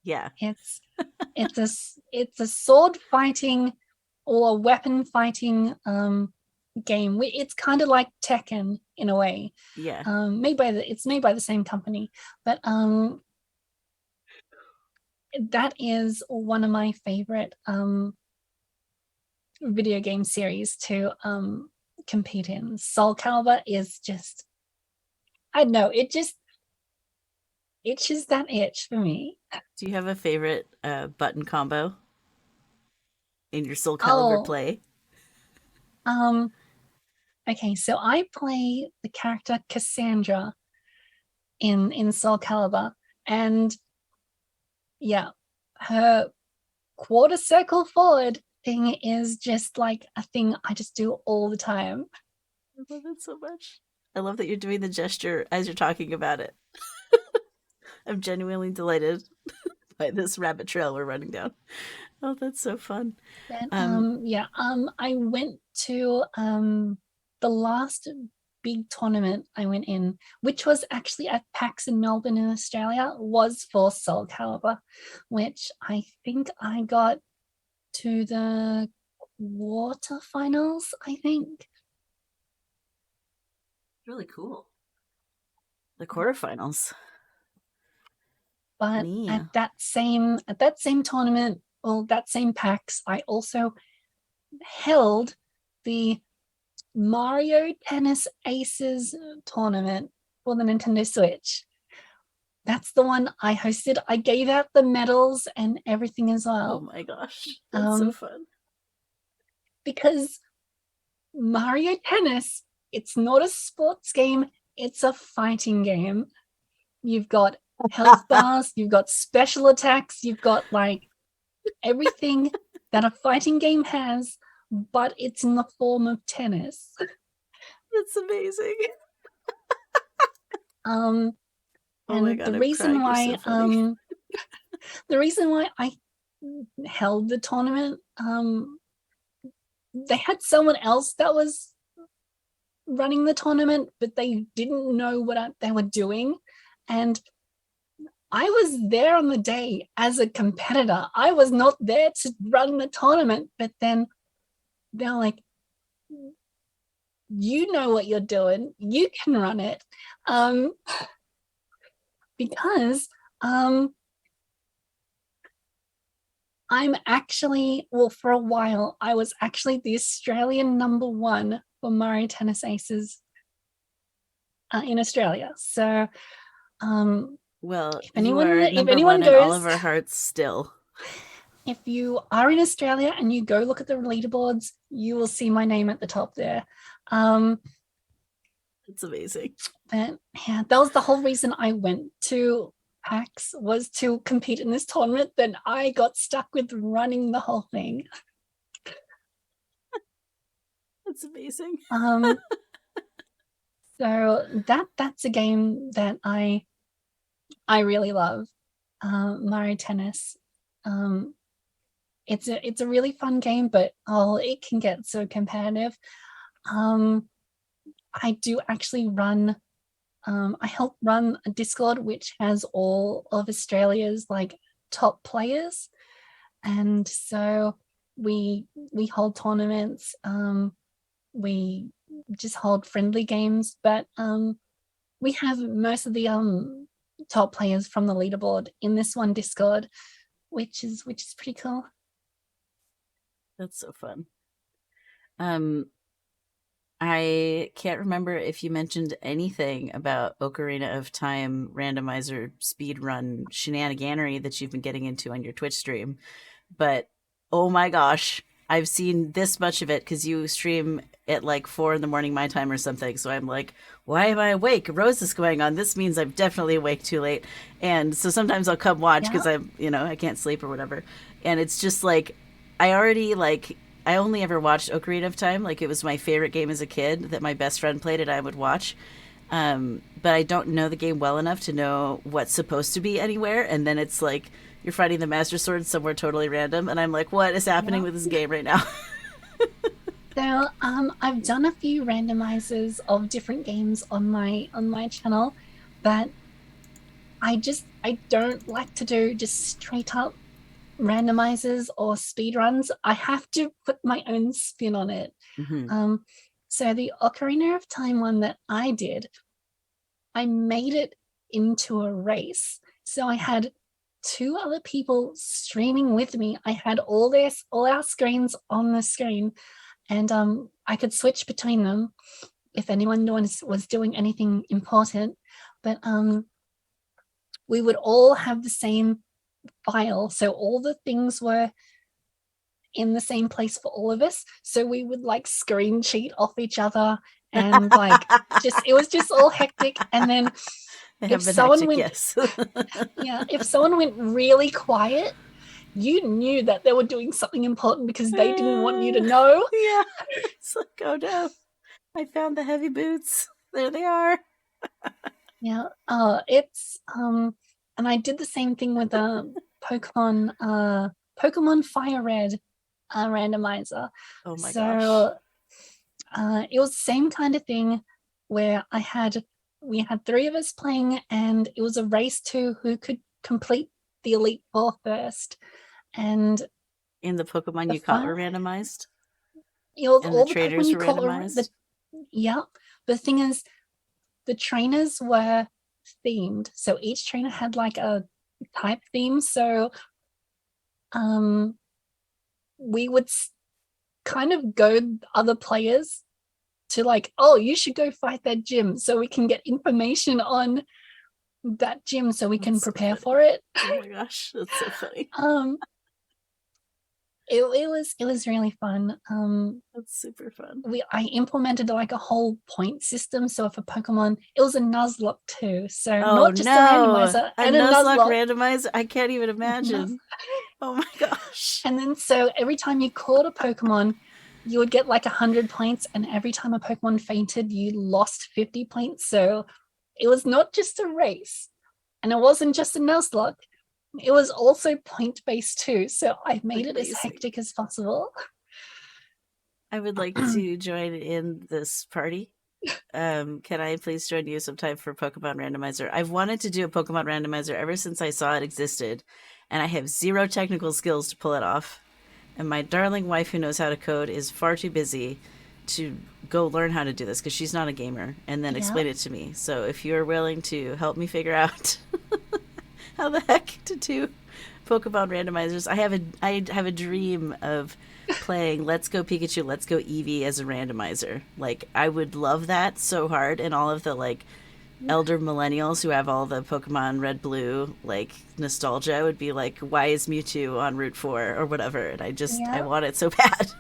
Yeah, It's it's a sword fighting or weapon fighting game. It's kind of like Tekken in a way. yeah. It's made by the same company, but that is one of my favorite video game series to compete in. Soul Calibur is just I don't know, it just itches that itch for me. Do you have a favorite button combo in your Soul Calibur Oh, play? um, okay, so I play the character Cassandra in Soul Calibur. And yeah, her quarter circle forward thing is just like a thing I just do all the time. I love it so much. I love that you're doing the gesture as you're talking about it. I'm genuinely delighted by this rabbit trail we're running down. Oh, that's so fun. But Um, I went to the last big tournament I went in, which was actually at PAX in Melbourne in Australia, was for Soul Calibur, which I think I got to the quarterfinals, I think. really cool. The quarterfinals. But Me. at that same tournament, or that same PAX, I also held the Mario Tennis Aces tournament for the Nintendo Switch. That's the one I hosted. I gave out the medals and everything as Oh well. my gosh. That's so fun. Because Mario Tennis, it's not a sports game, it's a fighting game. You've got health bars, you've got special attacks, you've got like everything that a fighting game has, but it's in the form of tennis. That's amazing. Um, Oh my and god, I'm crying. You're so funny. the reason why I held the tournament, they had someone else that was running the tournament, but they didn't know what they were doing. And I was there on the day as a competitor. I was not there to run the tournament, but then they're like, you know what you're doing, you can run it. Because I'm actually, well, for a while, I was actually the Australian #1 for Mario Tennis Aces in Australia. So, Well, if you anyone are if number anyone one in all of goes, our hearts still. if you are in Australia and you go look at the leaderboards, you will see my name at the top there. It's amazing. And yeah, that was the whole reason I went to PAX, was to compete in this tournament. Then I got stuck with running the whole thing. It's amazing. So that's a game that I really love. Mario Tennis. It's a really fun game, but it can get so competitive. I do actually run. I help run a Discord which has all of Australia's like top players, and so we hold tournaments. We just hold friendly games, but we have most of the top players from the leaderboard in this one Discord, which is pretty cool. That's so fun. I can't remember if you mentioned anything about Ocarina of Time randomizer speedrun shenaniganery that you've been getting into on your Twitch stream, but oh my gosh, I've seen this much of it because you stream at like 4 in the morning my time or something. So I'm like, why am I awake? Rosa's going on. This means I'm definitely awake too late. And so sometimes I'll come watch Yeah. because I can't sleep or whatever. And it's just like, I already like I only ever watched Ocarina of Time. Like it was my favorite game as a kid that my best friend played and I would watch. But I don't know the game well enough to know what's supposed to be anywhere. And then it's like you're fighting the Master Sword somewhere totally random, and I'm like, what is happening Yeah. with this game right now? So I've done a few randomizers of different games on my channel, but I don't like to do just straight up randomizers or speed runs. I have to put my own spin on it. Mm-hmm. So the Ocarina of Time one that I did, I made it into a race. So I had two other people streaming with me. I had all our screens on the screen, and I could switch between them if anyone was doing anything important. But we would all have the same file, so all the things were in the same place for all of us. So we would like screen cheat off each other, and like it was just all hectic. And then They if have been someone hectic, went, yes. yeah, if someone went really quiet, you knew that they were doing something important because they didn't want you to know. Yeah. It's like, oh no, I found the heavy boots. There they are. Yeah. It's and I did the same thing with the Pokemon Fire Red randomizer. Oh my gosh. So it was the same kind of thing where we had three of us playing, and it was a race to who could complete the Elite Four first. And And the Pokemon the you caught fun, were randomized? it was And the all the Pokemon traders you were caught were randomized? yeah. The thing is, the trainers were themed, so each trainer had like a type theme. So um we would kind of goad other players to like, oh, you should go fight that gym so we can get information on that gym so we can That's so prepare funny. for it. Oh my gosh, that's so funny. um it was really fun. That's super fun. I implemented like a whole point system. So if a Pokemon, it was a Nuzlocke too. So Oh not just a no, randomizer a and a Nuzlocke Nuzlocke. randomizer? I can't even No. imagine. Oh my gosh. And then so every time you caught a Pokemon, you would get like 100 points. And every time a Pokemon fainted, you lost 50 points. So it was not just a race. And it wasn't just a Nuzlocke. It was also point based too. So I made it as Amazing. hectic as possible. I would like to join in this party. Can I please join you sometime for Pokemon Randomizer? I've wanted to do a Pokemon Randomizer ever since I saw it existed, and I have zero technical skills to pull it off. And my darling wife, who knows how to code, is far too busy to go learn how to do this because she's not a gamer and then Yeah. explain it to me. So if you're willing to help me figure out how the heck to do Pokemon randomizers, I have a dream of playing Let's Go Pikachu, Let's Go Eevee as a randomizer. Like I would love that so hard, and all of the like elder millennials who have all the Pokemon Red Blue like nostalgia would be like, why is Mewtwo on Route 4 or whatever? And I Yeah. want it so bad.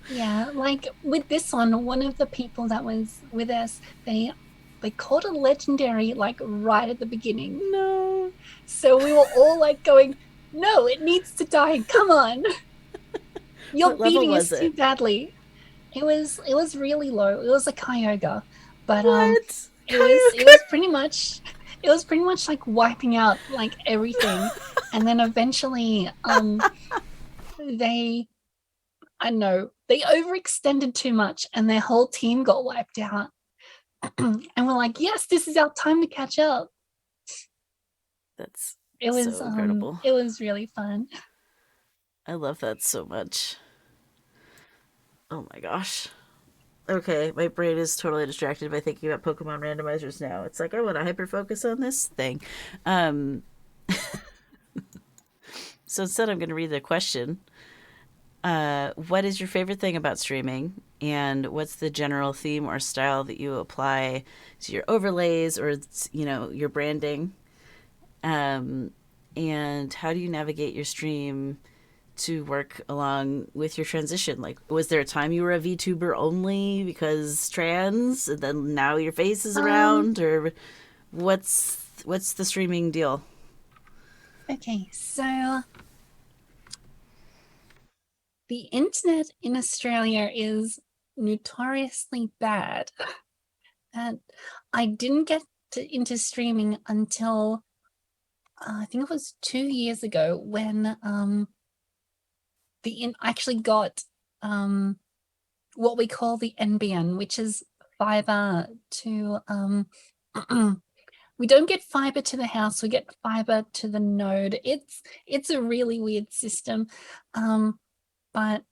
Yeah. Like with this one of the people that was with us, they caught a legendary like right at the beginning. No. So we were all like going, no, it needs to die. Come on. You're What level beating was us too it? badly. It was really low. It was a Kyogre. But What? it Kyogre? was pretty much like wiping out like everything. And then eventually they I don't know, they overextended too much and their whole team got wiped out. And we're like, yes, this is our time to catch up. That's It was so incredible. it was really fun. I love that so much. Oh my gosh. Okay, my brain is totally distracted by thinking about Pokemon randomizers now. It's like I want to hyper focus on this thing. Um, so instead, I'm going to read the question. What is your favorite thing about streaming? And what's the general theme or style that you apply to your overlays or your branding? Um, and how do you navigate your stream to work along with your transition? Like, was there a time you were a VTuber only because trans, and then now your face is Um, around, or what's the streaming deal? okay, so the internet in Australia is notoriously bad. And I didn't get into streaming until I think it was 2 years ago when I actually got what we call the NBN, which is fiber to we don't get fiber to the house, we get fiber to the node. It's a really weird system. But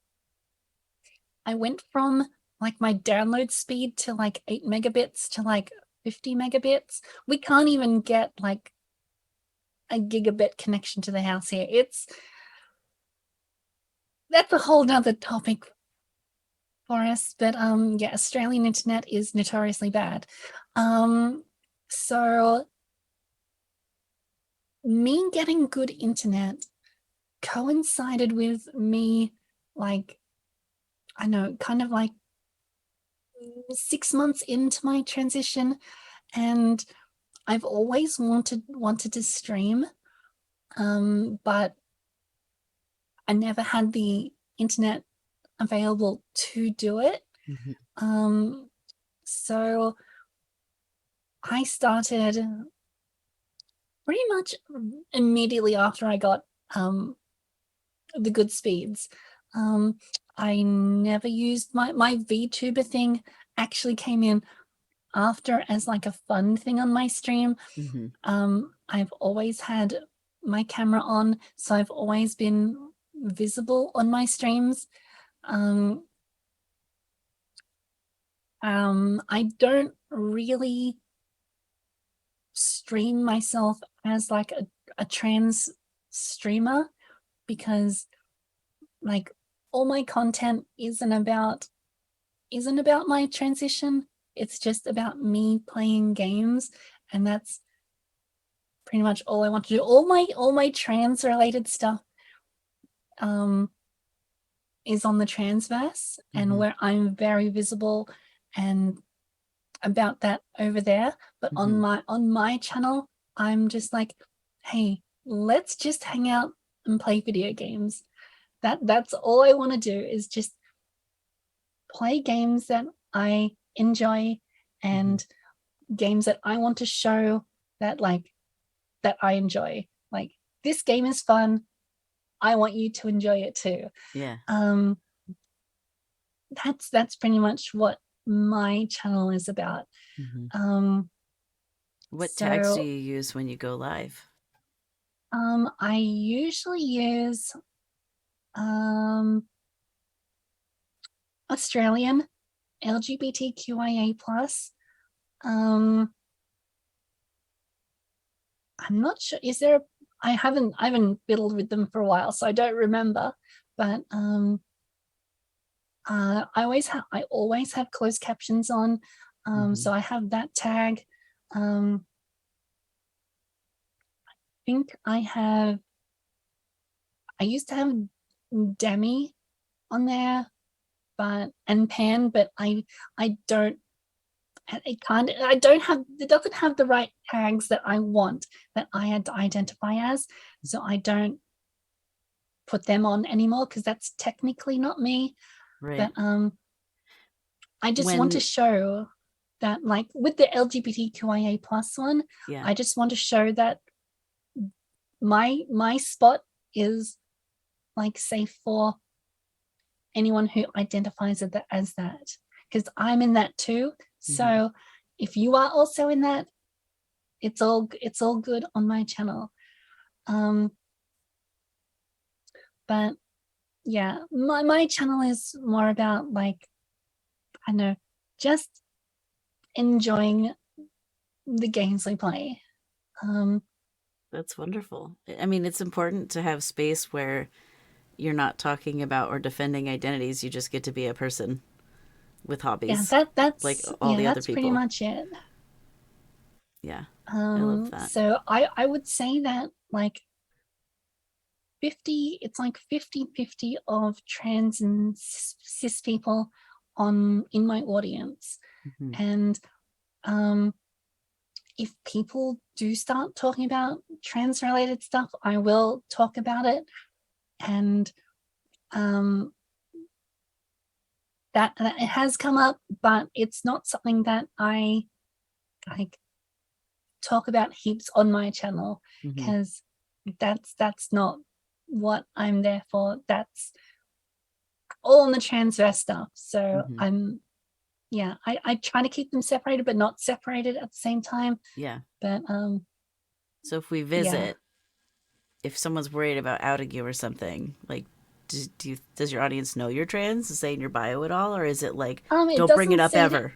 I went from like my download speed to like 8 megabits to like 50 megabits. We can't even get like a gigabit connection to the house here. That's a whole nother topic for us. But yeah, Australian internet is notoriously bad. So me getting good internet coincided with me like I know, kind of like 6 months into my transition. And I've always wanted to stream, but I never had the internet available to do it. So I started pretty much immediately after I got the good speeds. I never used my VTuber thing, actually came in after as like a fun thing on my stream. I've always had my camera on, so I've always been visible on my streams. I don't really stream myself as like a trans streamer, because like all my content isn't about my transition. It's just about me playing games, and that's pretty much all I want to do. All my trans related stuff is on the Transverse, and where I'm very visible and about that over there. But on my channel, I'm just like, hey, let's just hang out and play video games. That's all I want to do, is just play games that I enjoy, and games that I want to show that I enjoy. Like, this game is fun, I want you to enjoy it too. Yeah. That's pretty much what my channel is about. What tags do you use when you go live? I usually use Australian, LGBTQIA+. I'm not sure, is there I haven't fiddled with them for a while, so I don't remember, but I always have closed captions on, so I have that tag. I think I used to have Demi on there, and Pan, but I don't it doesn't have the right tags that I want, that I had to identify as, so I don't put them on anymore, because that's technically not me. Right. But I just want to show that, like with the LGBTQIA plus one, I just want to show that my spot is like safe for anyone who identifies as that, because I'm in that too. So if you are also in that, it's all good on my channel. But yeah, my channel is more about, like, I know, just enjoying the games we play. That's wonderful. I mean, it's important to have space where you're not talking about or defending identities. You just get to be a person with hobbies, that's like all the other that's pretty people. much it. Yeah, I love that. So I would say that, like, 50-50 of trans and cis people in my audience. And if people do start talking about trans related stuff, I will talk about it. And that it has come up, but it's not something that I like talk about heaps on my channel, because that's not what I'm there for. That's all on the transverse stuff. So I try to keep them separated, but not separated at the same time. Yeah. But so if we visit, if someone's worried about outing you or something, like, does your audience know you're trans, say in your bio at all, or is it like, don't bring it up ever?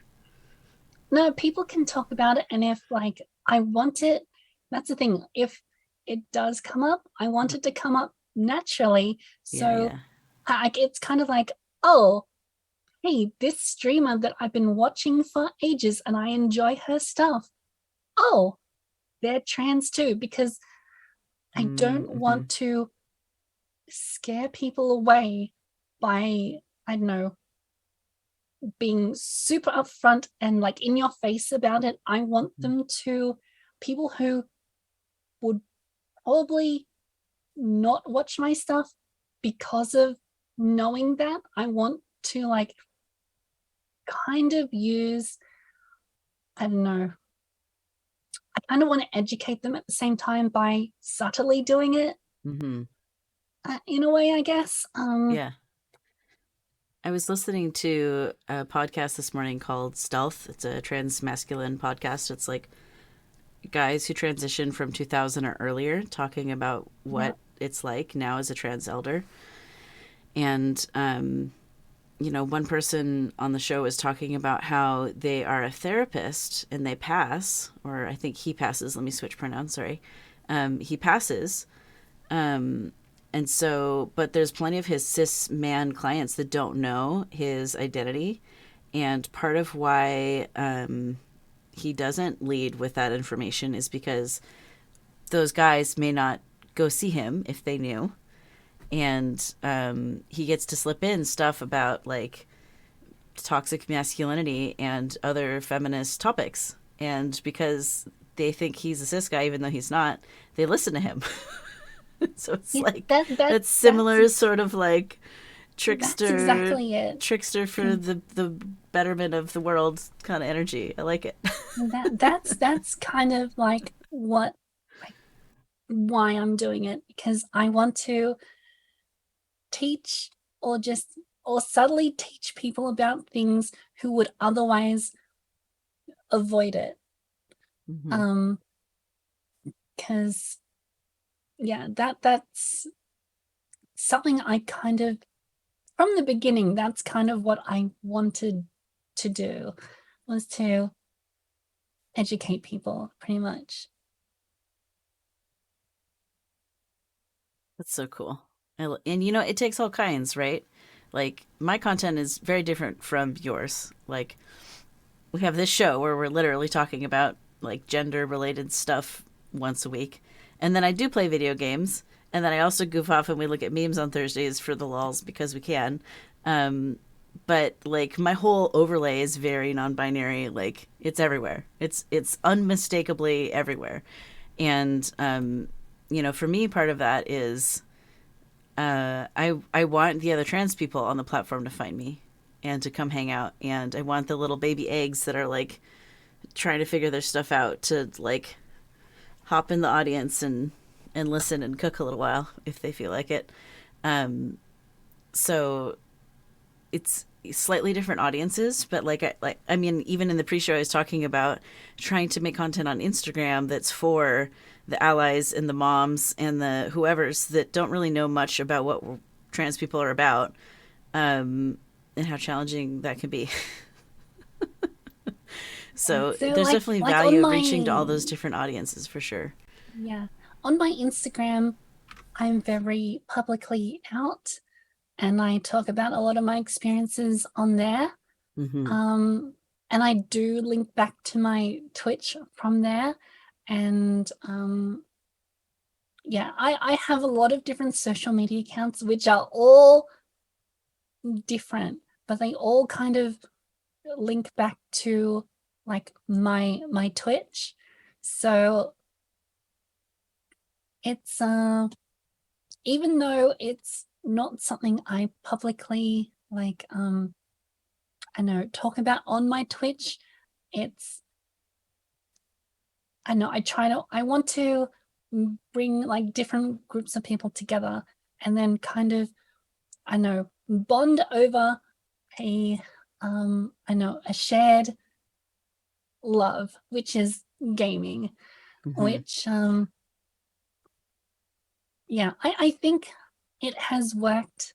No, people can talk about it, and if, like, I want it, that's the thing. If it does come up, I want it to come up naturally. So it's kind of like, oh, hey, this streamer that I've been watching for ages and I enjoy her stuff, oh, they're trans too, because I don't want to scare people away by, I don't know, being super upfront and like in your face about it. I want them to, people who would probably not watch my stuff because of knowing that, I want to like kind of use, I don't know, I kind of want to educate them at the same time by subtly doing it, Mm-hmm. in a way, I guess. Yeah. I was listening to a podcast this morning called Stealth. It's a trans masculine podcast. It's like guys who transition from 2000 or earlier talking about Yeah. what it's like now as a trans elder. And, one person on the show was talking about how they are a therapist and they pass, or I think he passes. Let me switch pronouns. Sorry. He passes. Um, and so, but there's plenty of his cis man clients that don't know his identity. And part of why he doesn't lead with that information is because those guys may not go see him if they knew. And he gets to slip in stuff about like toxic masculinity and other feminist topics. And because they think he's a cis guy, even though he's not, they listen to him. So it's Yeah, like that that that that's similar sort of like that's trickster exactly it. trickster for the betterment of the world kind of energy. I like it. That's kind of like what, like, why I'm doing it, because I want to teach, or just, or subtly teach people about things who would otherwise avoid it. Mm-hmm. Um, because yeah, that's something I kind of, from the beginning, that's kind of what I wanted to do, was to educate people pretty much. That's so cool. And it takes all kinds, right? Like my content is very different from yours. Like we have this show where we're literally talking about like gender related stuff once a week. And then I do play video games. And then I also goof off and we look at memes on Thursdays for the lulls because we can. Um, but like my whole overlay is very non-binary. Like it's everywhere. It's unmistakably everywhere. And for me, part of that is I want the other trans people on the platform to find me and to come hang out. And I want the little baby eggs that are like trying to figure their stuff out to like hop in the audience and listen and cook a little while if they feel like it. So it's slightly different audiences, but I mean, even in the pre-show, I was talking about trying to make content on Instagram that's for the allies and the moms and the whoever's that don't really know much about what trans people are about, and how challenging that can be. So So there's definitely like on value of my, reaching to all those different audiences for sure. yeah, on my Instagram, I'm very publicly out, and I talk about a lot of my experiences on there. Mm-hmm. Um, and I do link back to my Twitch from there. And yeah, I have a lot of different social media accounts which are all different, but they all kind of link back to like my Twitch. So it's even though it's not something I publicly like I know talk about on my Twitch, it's, I know I want to bring like different groups of people together, and then kind of, I know, bond over a I know, a shared love, which is gaming, Mm-hmm. which yeah, I think it has worked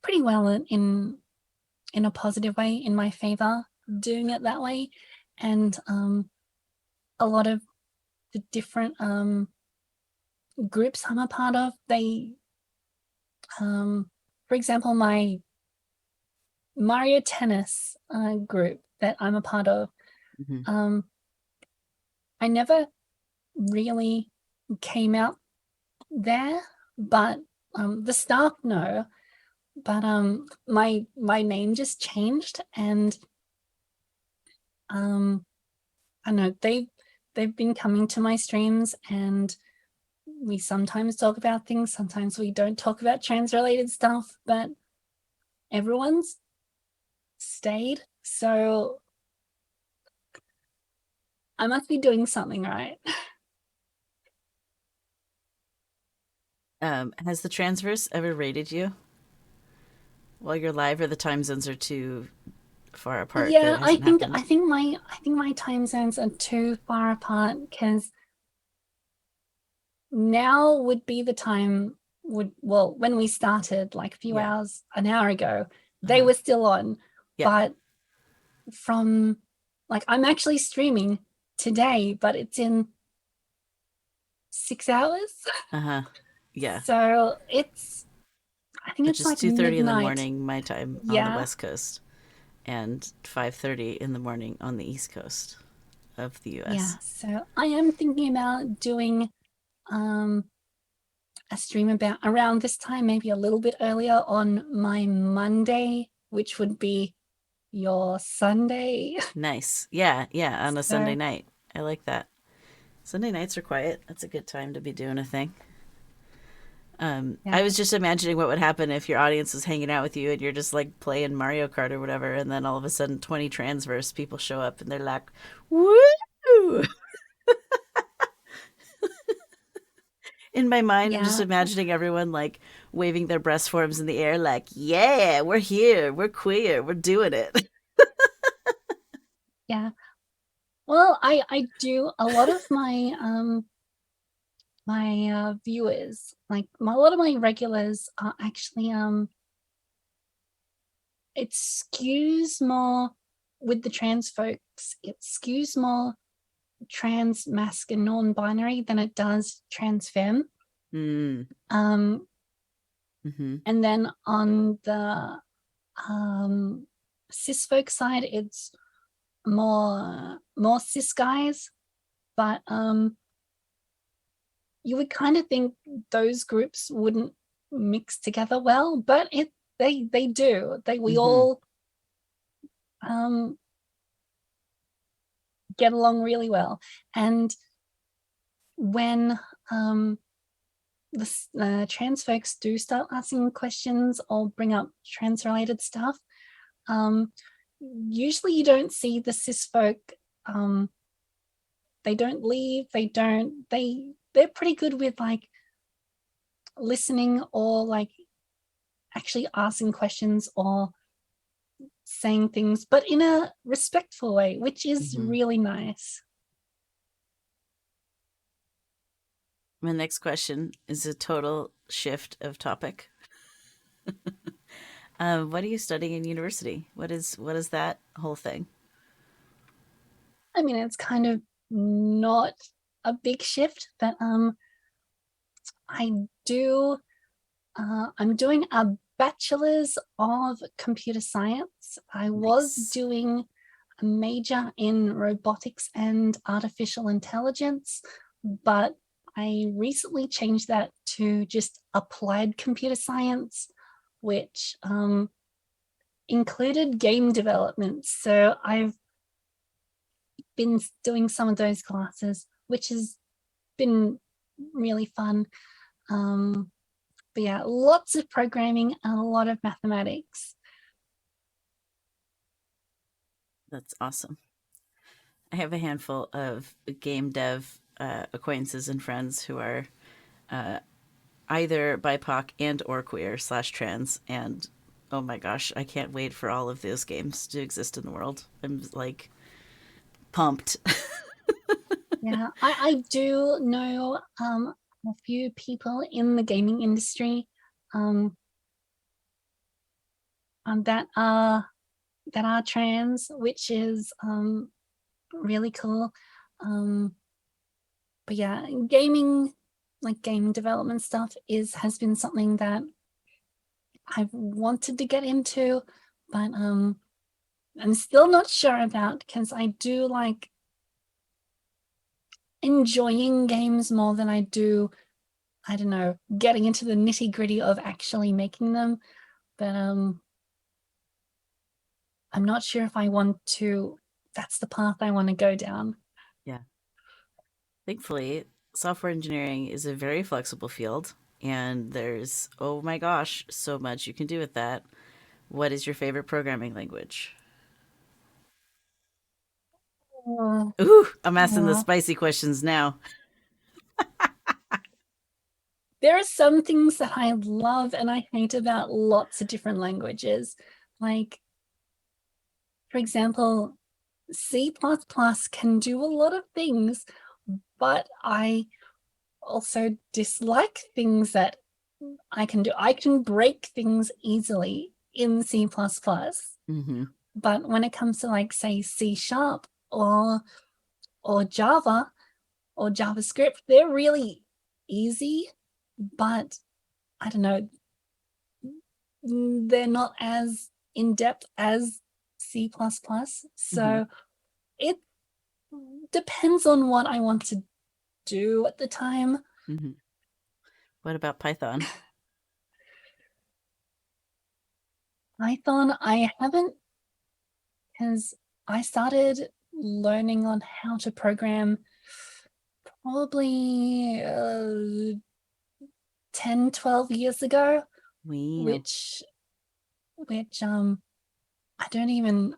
pretty well in a positive way in my favor, doing it that way. And a lot of the different groups I'm a part of, they for example, my Mario Tennis group that I'm a part of, Mm-hmm. um I never really came out there, but the staff know, but my name just changed, and I don't know, they've been coming to my streams, and we sometimes talk about things, sometimes we don't talk about trans related stuff, but everyone's stayed, so I must be doing something right. Has the Transverse ever rated you while you're live, or the time zones are too far apart that Yeah, it I hasn't think happened? I think my time zones are too far apart, because now would be the time, would well, when we started like a few Yeah. hours, an hour ago, they Uh-huh. were still on. Yeah. But from, like, I'm actually streaming today, but it's in 6 hours. Uh-huh. Yeah. So it's, I think Which it's is like 2:30 in the midnight. morning my time on the Yeah. West Coast and 5:30 in the morning on the East Coast of the Yeah. US. So I am thinking about doing um a stream about around this time, maybe a little bit earlier on my Monday, which would be your Sunday. Nice. Yeah, yeah, on a Sunday So night. I like that. Sunday nights are quiet. That's a good time to be doing a thing. I yeah. was just imagining what would happen if your audience was hanging out with you and you're just like playing Mario Kart or whatever, and then all of a sudden 20 transverse people show up and they're like, "Woo!" In my mind, I'm just Yeah. imagining everyone like waving their breast forms in the air, like, "Yeah, we're here, we're queer, we're doing it." Yeah. Well, I do a lot of my viewers, like a lot of my regulars are actually it skews more with the trans folks, it skews more trans, masc, and non-binary than it does trans femme. Mm, Um, mm-hmm, and then on the um, cis folk side, it's more cis guys, but you would kind of think those groups wouldn't mix together well, but they do. We mm-hmm, all um, get along really well, and when um, the trans folks do start asking questions or bring up trans related stuff, um, usually you don't see the cis folk. Um, they don't leave. They're pretty good with like listening, or like actually asking questions, or saying things, but in a respectful way, which is mm-hmm. really nice. My next question is a total shift of topic. What are you studying in university? What is that whole thing? I mean, it's kind of not a big shift, but I do. I'm doing a bachelor's of computer science. I was Nice. doing a major in robotics and artificial intelligence, but I recently changed that to just applied computer science, which included game development. So I've been doing some of those classes, which has been really fun. Um, but yeah, lots of programming and a lot of mathematics. That's awesome. I have a handful of game dev acquaintances and friends who are uh, either BIPOC and or queer slash trans, and oh my gosh, I can't wait for all of those games to exist in the world. I'm like pumped. Yeah, I do know a few people in the gaming industry um, that are trans, which is really cool. Um, but yeah, gaming, like game development stuff, is has been something that I've wanted to get into, but I'm still not sure about, because I do like enjoying games more than I do, I don't know, getting into the nitty gritty of actually making them. but I'm not sure if I want to. That's the path I want to go down. Yeah. Thankfully, software engineering is a very flexible field, and there's, oh my gosh, so much you can do with that. What is your favorite programming language? Oh, Ooh, I'm asking the yeah. spicy questions now. There are some things that I love and I hate about lots of different languages. Like, for example, C++ can do a lot of things, but I also dislike things that I can do. I can break things easily in C++, Mm-hmm. but when it comes to like say C sharp or Java or JavaScript, they're really easy, but I don't know, they're not as in depth as C++. Mm-hmm. So it depends on what I want to do at the time. Mm-hmm. What about Python? Python, I haven't, because I started learning on how to program probably 10, 12 years ago, Wow. which I don't even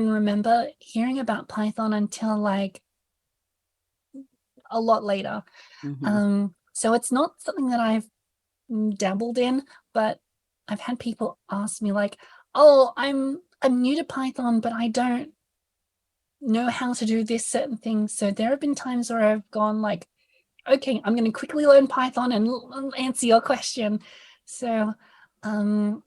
remember hearing about Python until like a lot later. Mm-hmm. So it's not something that I've dabbled in, but I've had people ask me like, "Oh, I'm new to Python, but I don't know how to do this certain thing." So there have been times where I've gone like, "Okay, I'm going to quickly learn Python and answer your question." So um,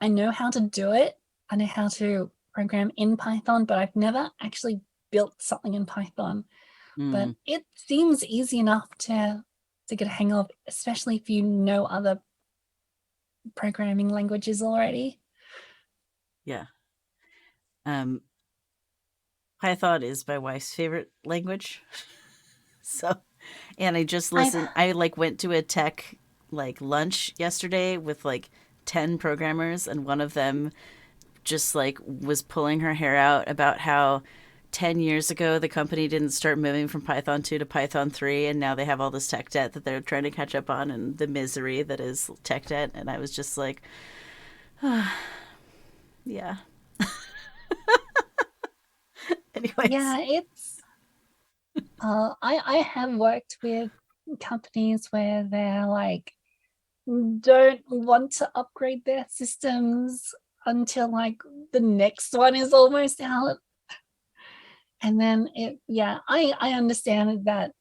I know how to do it. I know how to program in Python, but I've never actually built something in Python. But Mm. it seems easy enough to get a hang of, especially if you know other programming languages already. Yeah. Um, Python is my wife's favorite language. So, and I just I've listened. I like went to a tech like lunch yesterday with like 10 programmers, and one of them just like was pulling her hair out about how 10 years ago the company didn't start moving from Python 2 to Python 3, and now they have all this tech debt that they're trying to catch up on, and the misery that is tech debt. And I was just like, yeah. Anyways. yeah, it's I have worked with companies where they're like don't want to upgrade their systems until like the next one is almost out. And then it yeah, I understand that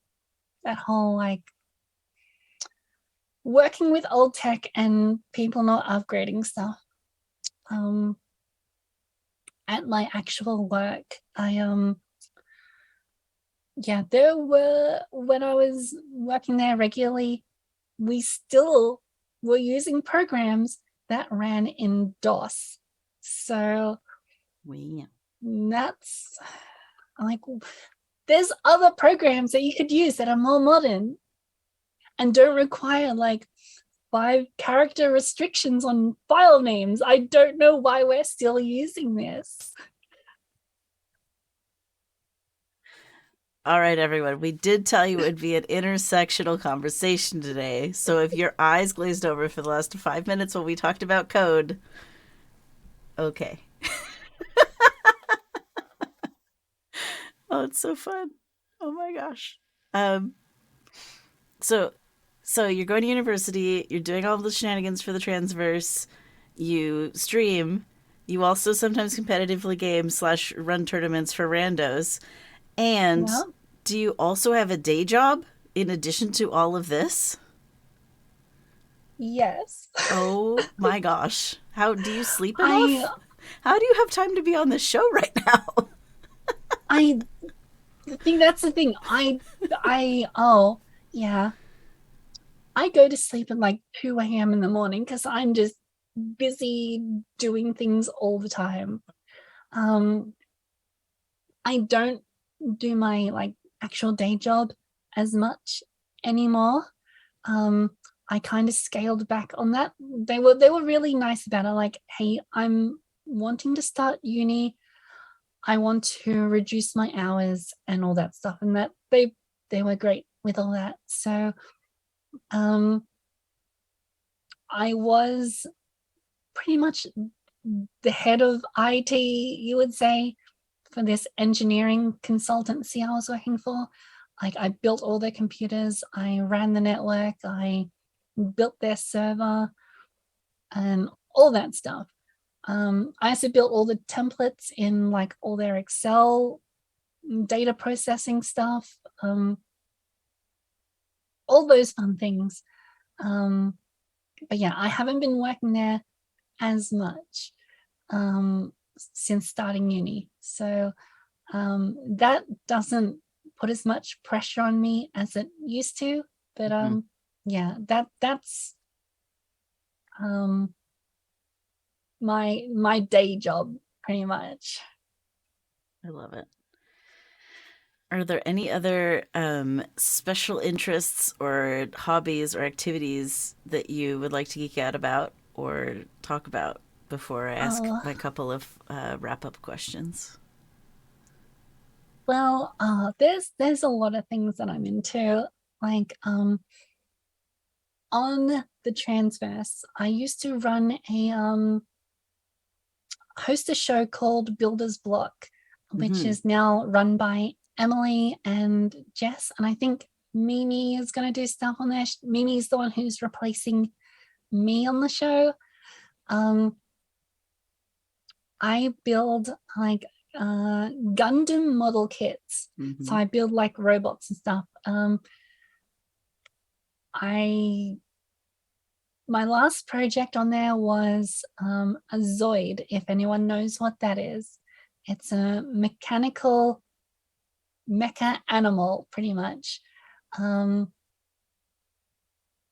whole like working with old tech and people not upgrading stuff. Um at my actual work, I yeah, there were when I was working there regularly, we still were using programs that ran in DOS. So We. that's like there's other programs that you could use that are more modern and don't require like 5 character restrictions on file names. I don't know why we're still using this. All right, everyone. We did tell you it would be an intersectional conversation today. So if your eyes glazed over for the last 5 minutes while we talked about code, okay. Oh, it's so fun. Oh my gosh. Um, so so you're going to university, you're doing all the shenanigans for the transverse, you stream, you also sometimes competitively game slash run tournaments for randos. And Yeah. do you also have a day job in addition to all of this? Yes. Oh my gosh. How do you sleep I enough? How do you have time to be on this show right now? I think that's the thing. Oh yeah. I go to sleep at like 2 a.m. in the morning because I'm just busy doing things all the time. Um, I don't do my like actual day job as much anymore. Um, I kind of scaled back on that. They were really nice about it. Like, hey, I'm wanting to start uni. I want to reduce my hours and all that stuff. And that they were great with all that. So I was pretty much the head of IT, you would say, for this engineering consultancy I was working for. Like, I built all their computers, I ran the network, I built their server and all that stuff. I also built all the templates in like all their Excel data processing stuff, all those fun things. But yeah, I haven't been working there as much since starting uni. So that doesn't put as much pressure on me as it used to. But yeah, that's my day job pretty much. I love it. Are there any other special interests or hobbies or activities that you would like to geek out about or talk about before I ask Oh, my couple of wrap up questions? well, there's a lot of things that I'm into. Like on the Transverse, I used to run a host a show called Builder's Block, which Hmm. is now run by Emily and Jess. And I think Mimi is going to do stuff on there. Mimi's the one who's replacing me on the show. I build like Gundam model kits. So Hmm. I build like robots and stuff. I My last project on there was a Zoid, if anyone knows what that is. It's a mechanical mecha animal, pretty much. Um,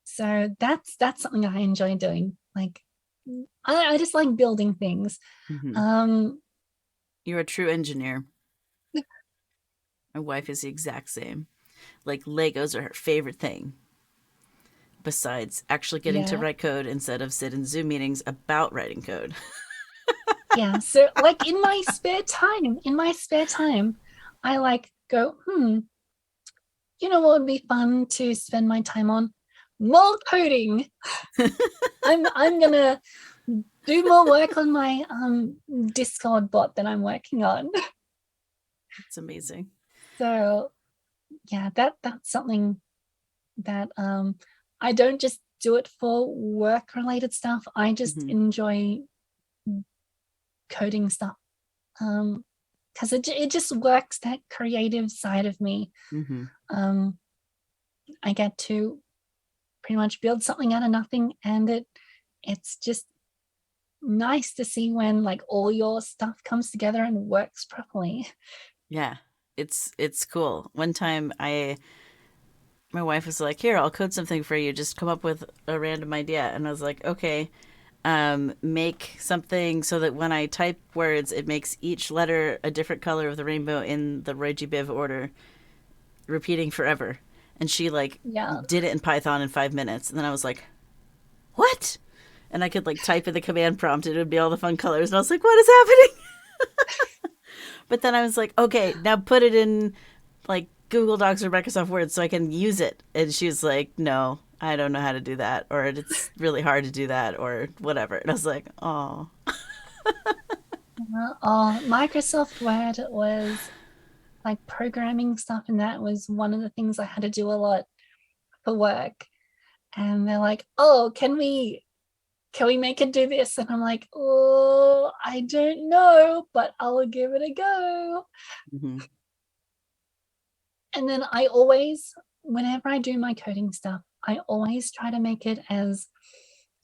so that's something I enjoy doing. Like, I just like building things. Hmm. Um, You're a true engineer. My wife is the exact same. Like Legos are her favorite thing, besides actually getting to yeah, write code instead of sit in Zoom meetings about writing code. yeah. So like in my spare time, I like go, you know what would be fun to spend my time on? More coding. I'm gonna do more work on my Discord bot that I'm working on. It's amazing. So yeah, that's something that I don't just do it for work related stuff. I just Hmm. enjoy coding stuff. Because it just works that creative side of me. Hmm. Um I get to pretty much build something out of nothing, and it's just nice to see when like all your stuff comes together and works properly. Yeah, it's cool. One time I my wife was like, "Here, I'll code something for you. Just come up with a random idea." And I was like, "Okay, make something so that when I type words, it makes each letter a different color of the rainbow in the Roji Biv order, repeating forever." And she like Yeah. did it in Python in 5 minutes, and then I was like, "What?" And I could like type in the command prompt, and it would be all the fun colors, and I was like, "What is happening?" But then I was like, "Okay, now put it in like Google Docs or Microsoft Word so I can use it." And she was like, "No, I don't know how to do that, or it's really hard to do that, or whatever." And I was like, "Oh." Microsoft Word was like programming stuff, and that was one of the things I had to do a lot for work. And they're like, "Oh, can we make it do this?" And I'm like, "Oh, I don't know, but I'll give it a go." Hmm. And then I always, whenever I do my coding stuff, I always try to make it as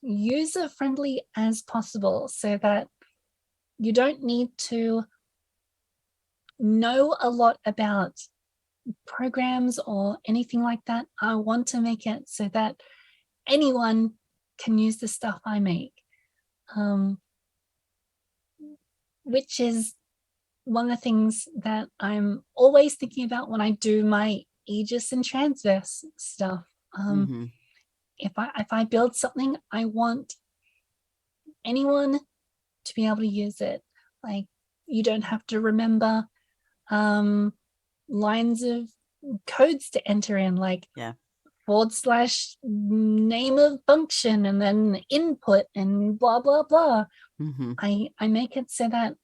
user friendly as possible so that you don't need to know a lot about programs or anything like that. I want to make it so that anyone can use the stuff I make, um, which is one of the things that I'm always thinking about when I do my Aegis and Transverse stuff. Hmm. if I build something, I want anyone to be able to use it. Like, you don't have to remember lines of codes to enter in, like Yeah. / name of function and then input and blah blah blah. Mm-hmm. I make it so that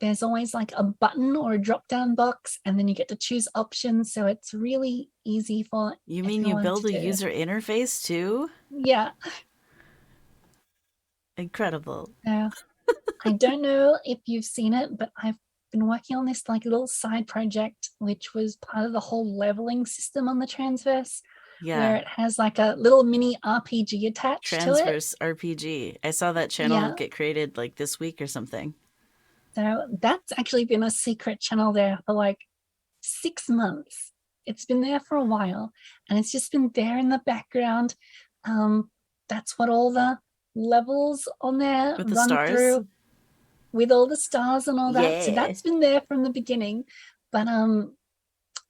there's always like a button or a drop down box, and then you get to choose options, so it's really easy for You mean you everyone to build a do. user interface too? Yeah. Incredible. So I don't know if you've seen it, but I've been working on this like little side project, which was part of the whole leveling system on the Transverse, where Yeah. it has like a little mini RPG attached to it. Transverse RPG. I saw that channel Yeah. get created like this week or something. So that's actually been a secret channel there for like 6 months. It's been there for a while, and it's just been there in the background. That's what all the levels on there With the run stars? through, with all the stars and all that. So Yeah. that's been there from the beginning. But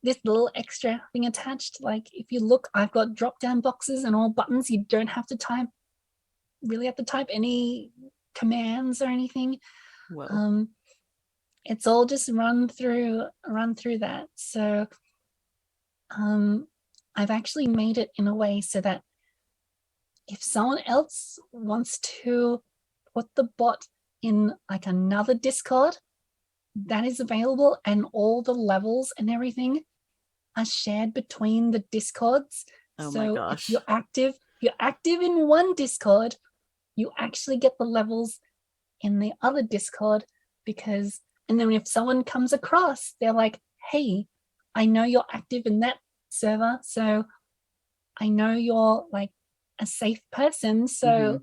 this little extra thing attached, like if you look, I've got drop down boxes and all buttons. You don't have to type any commands or anything. Whoa. Um, it's all just run through that. So I've actually made it in a way so that if someone else wants to put the bot in like another Discord, that is available, and all the levels and everything are shared between the Discords. Oh my So gosh. if you're active in one Discord, you actually get the levels in the other Discord, because, and then if someone comes across, they're like, hey, I know you're active in that server, so I know you're like a safe person. Mm-hmm. So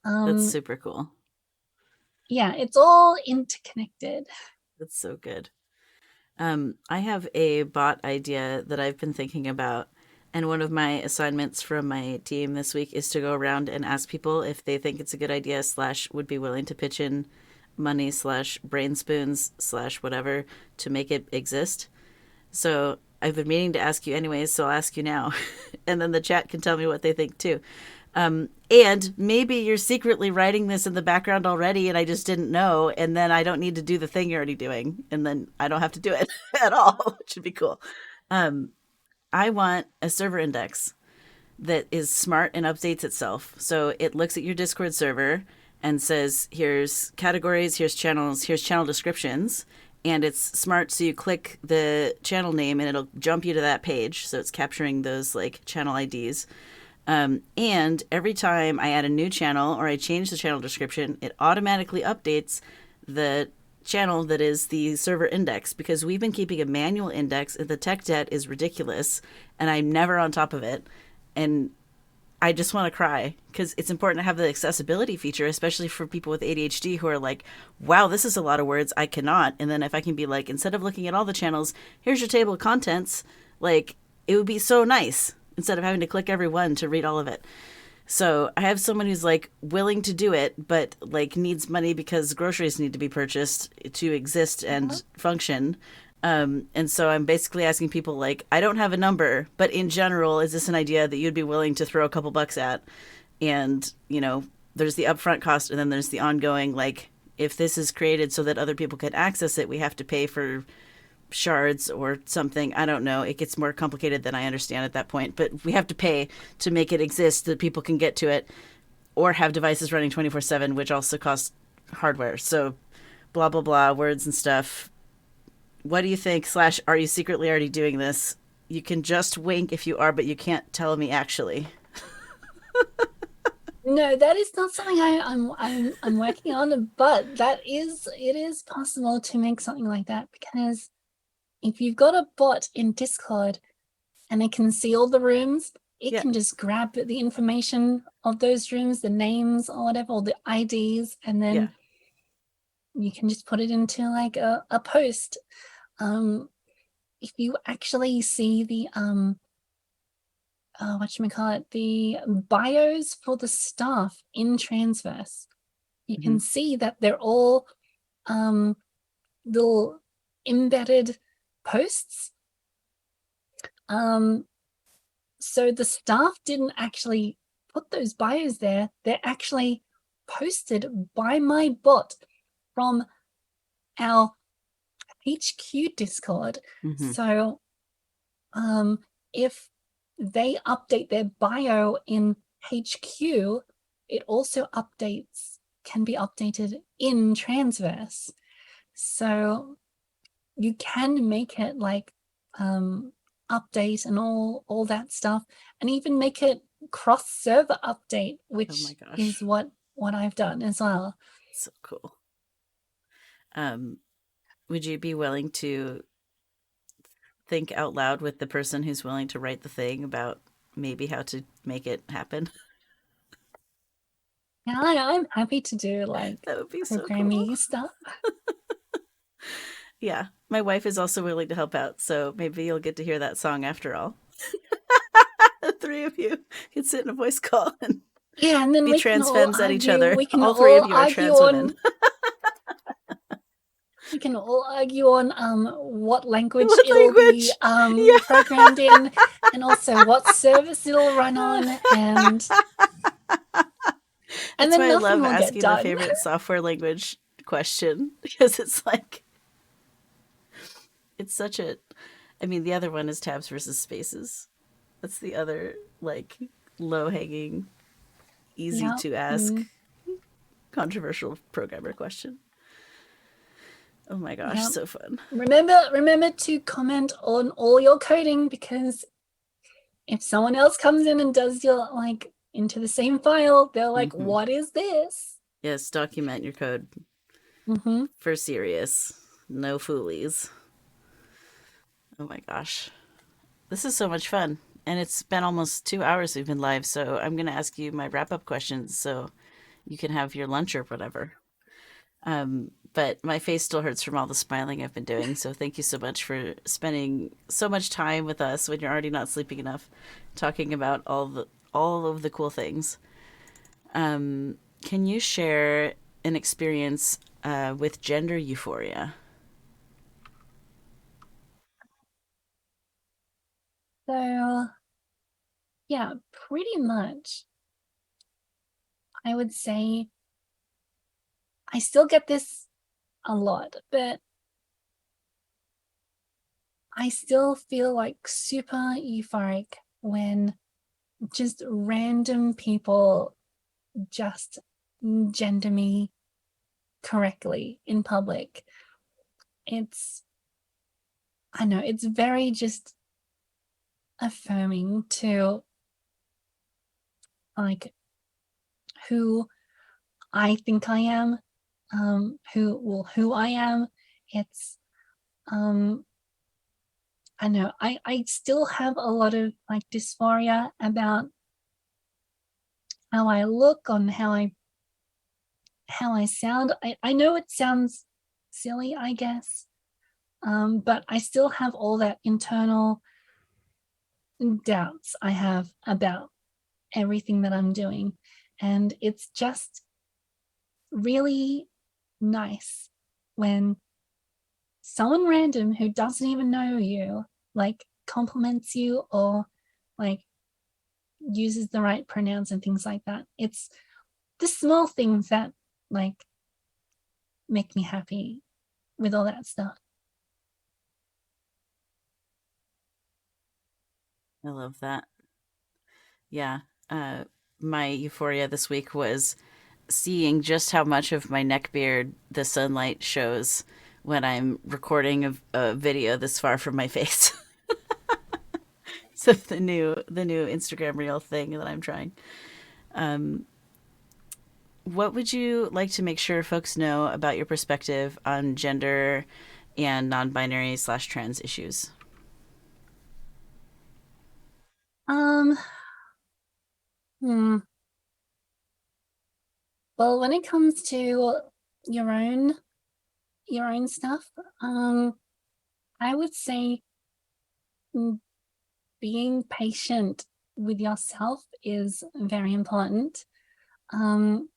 That's um super cool. yeah, it's all interconnected. That's so good. I have a bot idea that I've been thinking about, and one of my assignments from my team this week is to go around and ask people if they think it's a good idea slash would be willing to pitch in money slash brain spoons slash whatever to make it exist. So I've been meaning to ask you anyways, so I'll ask you now, and then the chat can tell me what they think too. And maybe you're secretly writing this in the background already and I just didn't know. And then I don't need to do the thing you're already doing. And then I don't have to do it at all, which would be cool. Um, I want a server index that is smart and updates itself. So it looks at your Discord server and says, here's categories, here's channel descriptions. And it's smart. So you click the channel name and it'll jump you to that page. So it's capturing those like channel IDs. And every time I add a new channel or I change the channel description, it automatically updates the channel that is the server index, because we've been keeping a manual index and the tech debt is ridiculous and I'm never on top of it. And I just want to cry because it's important to have the accessibility feature, especially for people with ADHD who are like, wow, this is a lot of words. I cannot. And then if I can be like, instead of looking at all the channels, here's your table of contents, like it would be so nice instead of having to click every one to read all of it. So I have someone who's like willing to do it, but like needs money because groceries need to be purchased to exist and function. And so I'm basically asking people like, I don't have a number, but in general, is this an idea that you'd be willing to throw a couple bucks at? And, you know, there's the upfront cost and then there's the ongoing, like, if this is created so that other people can access it, we have to pay for shards or something. I don't know. It gets more complicated than I understand at that point, but we have to pay to make it exist so that people can get to it or have devices running 24/7, which also costs hardware. So blah, blah, blah, words and stuff. What do you think? Slash, are you secretly already doing this? You can just wink if you are, but you can't tell me actually. No, that is not something I'm working on, but it is possible to make something like that, because if you've got a bot in Discord and it can see all the rooms, it Yeah. can just grab the information of those rooms, the names or whatever, or the IDs, and then Yeah. you can just put it into like a post. If you actually see the whatchamacallit, the bios for the staff in Transverse, you Mm-hmm. can see that they're all little embedded posts. So the staff didn't actually put those bios there. They're actually posted by my bot from our HQ Discord. Mm-hmm. So if they update their bio in HQ, it also can be updated in Transverse. So you can make it like update and all that stuff, and even make it cross server update, Oh my which is gosh, what I've done as well. so cool. Um, would you be willing to think out loud with the person who's willing to write the thing about maybe how to make it happen? Yeah, I'm happy to do like That would be so cool. programming stuff. Yeah, my wife is also willing to help out, so maybe you'll get to hear that song after all. The three of you can sit in a voice call and Yeah, and then be we can trans all femmes at each argue. other. We can All three of all you are argue trans women. on. We can all argue on what language What it'll be language? Yeah. programmed in, and also what service it'll run on, and That's then why I nothing love will get asking the done. favorite software language question because it's like, it's such a, I mean, the other one is tabs versus spaces. That's the other, like, low hanging, easy Yeah. to ask, controversial programmer question. Oh my gosh, Yeah. so fun. Remember to comment on all your coding, because if someone else comes in and does your like into the same file, they're like, Mm-hmm. what is this? Yes, document your code Mm-hmm. for serious. No foolies. Oh my gosh. This is so much fun. And it's been almost 2 hours we've been live, so I'm going to ask you my wrap up questions so you can have your lunch or whatever. But my face still hurts from all the smiling I've been doing, so thank you so much for spending so much time with us when you're already not sleeping enough, talking about all of the cool things. Can you share an experience with gender euphoria? So yeah, pretty much. I would say I still get this a lot, but I still feel like super euphoric when just random people just gender me correctly in public. It's, I know, it's very just affirming to like who I think I am, who I am. It's I know I still have a lot of like dysphoria about how I look, on how I sound. I know it sounds silly, I guess. But I still have all that internal doubts I have about everything that I'm doing. And it's just really nice when someone random who doesn't even know you like compliments you, or like uses the right pronouns and things like that. It's the small things that like make me happy with all that stuff. I love that. Yeah. Uh, my euphoria this week was seeing just how much of my neck beard the sunlight shows when I'm recording a video this far from my face. So the new Instagram reel thing that I'm trying. What would you like to make sure folks know about your perspective on gender and non-binary slash trans issues? Um, hmm. Well, when it comes to your own your own stuff, I would say being patient with yourself is very important. Um,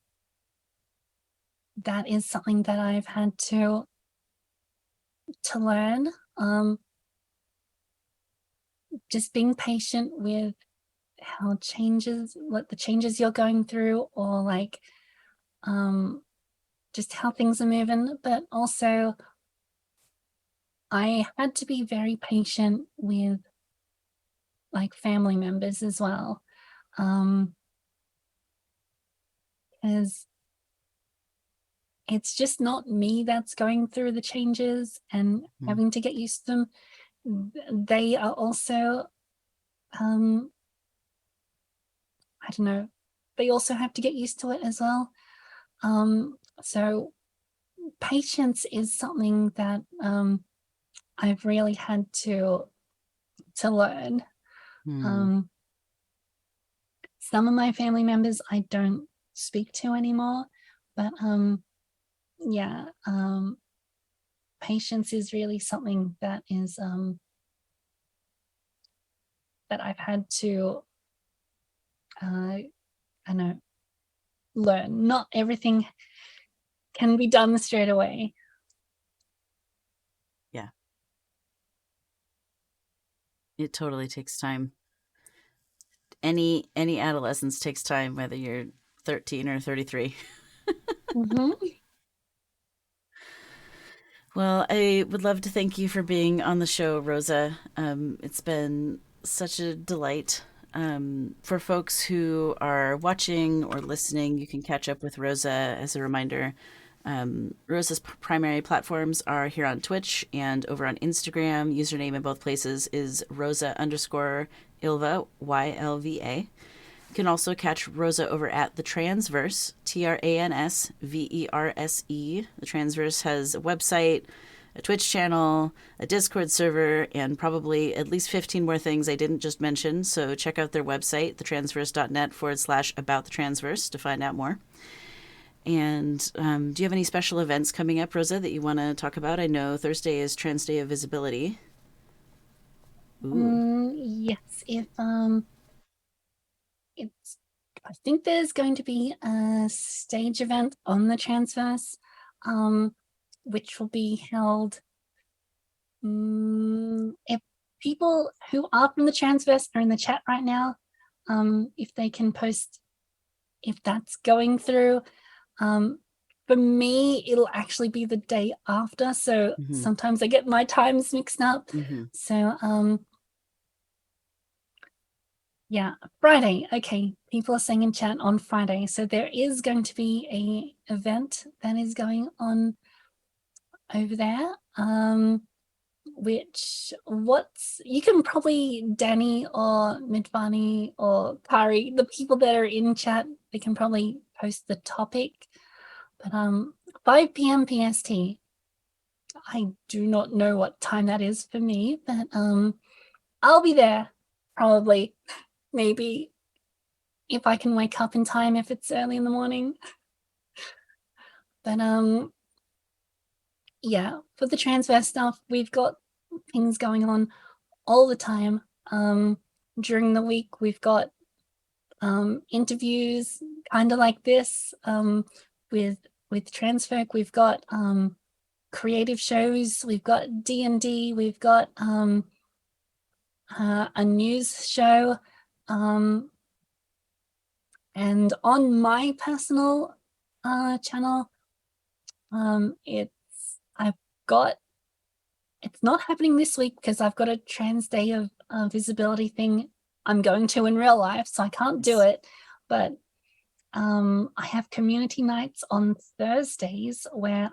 that is something that I've had to learn. Just being patient with what the changes you're going through, or like just how things are moving. But also I had to be very patient with like family members as well, because it's just not me that's going through the changes and having to get used to them. They are also, I don't know, they also have to get used to it as well. So patience is something that I've really had to learn. Some of my family members I don't speak to anymore, but yeah, patience is really something that is that I've had to I know, learn. Not everything can be done straight away. Yeah. It totally takes time. Any adolescence takes time, whether you're 13 or 33. Mm-hmm. Well, I would love to thank you for being on the show, Rosa. It's been such a delight. For folks who are watching or listening, you can catch up with Rosa. As a reminder, Rosa's primary platforms are here on Twitch and over on Instagram. Username in both places is Rosa underscore Ilva, YLVA. You can also catch Rosa over at the Transverse, Transverse. The Transverse has a website, a Twitch channel, a Discord server, and probably at least 15 more things I didn't just mention. So check out their website, thetransverse.net/about the Transverse to find out more. And do you have any special events coming up, Rosa, that you want to talk about? I know Thursday is Trans Day of Visibility. Ooh. Yes, if it's I think there's going to be a stage event on the Transverse, which will be held. If people who are from the Transverse are in the chat right now, if they can post if that's going through. For me, it'll actually be the day after, so sometimes I get my times mixed up. So yeah, Friday. Okay, people are saying in chat on Friday. So there is going to be a event that is going on over there. Which you can probably Danny or Midvani or Kari, the people that are in chat, they can probably post the topic. But 5 p.m. PST. I do not know what time that is for me, but I'll be there probably, maybe, if I can wake up in time, if it's early in the morning. But yeah, for the Transverse stuff, we've got things going on all the time. During the week, we've got interviews kind of like this with trans folk. We've got creative shows, we've got D&D, we've got a news show, and on my personal channel, it's not happening this week because I've got a Trans Day of Visibility thing I'm going to in real life, so I can't do it. But I have community nights on Thursdays where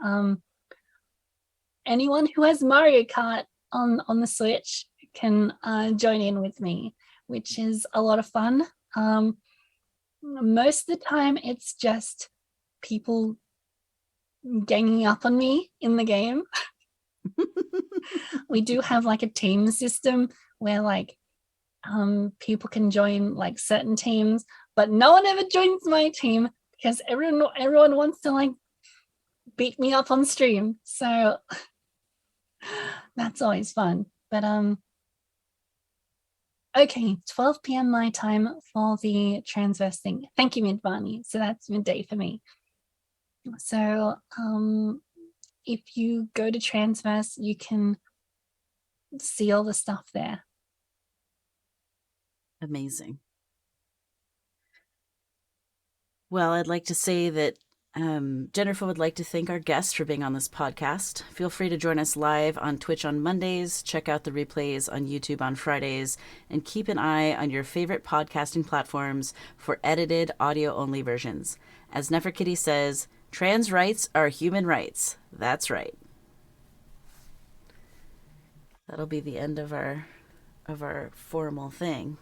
anyone who has Mario Kart on the Switch can join in with me, which is a lot of fun. Most of the time, it's just people ganging up on me in the game. We do have like a team system where like people can join like certain teams, but no one ever joins my team because everyone wants to like beat me up on stream. So that's always fun. But okay, 12 p.m. my time for the Transverse thing. Thank you, Midvani. So that's midday for me. So if you go to Transverse, you can see all the stuff there. Amazing. Well, I'd like to say that Genderful would like to thank our guests for being on this podcast. Feel free to join us live on Twitch on Mondays, check out the replays on YouTube on Fridays, and keep an eye on your favorite podcasting platforms for edited audio only versions. As Neferkitty says, trans rights are human rights. That's right. That'll be the end of our formal thing.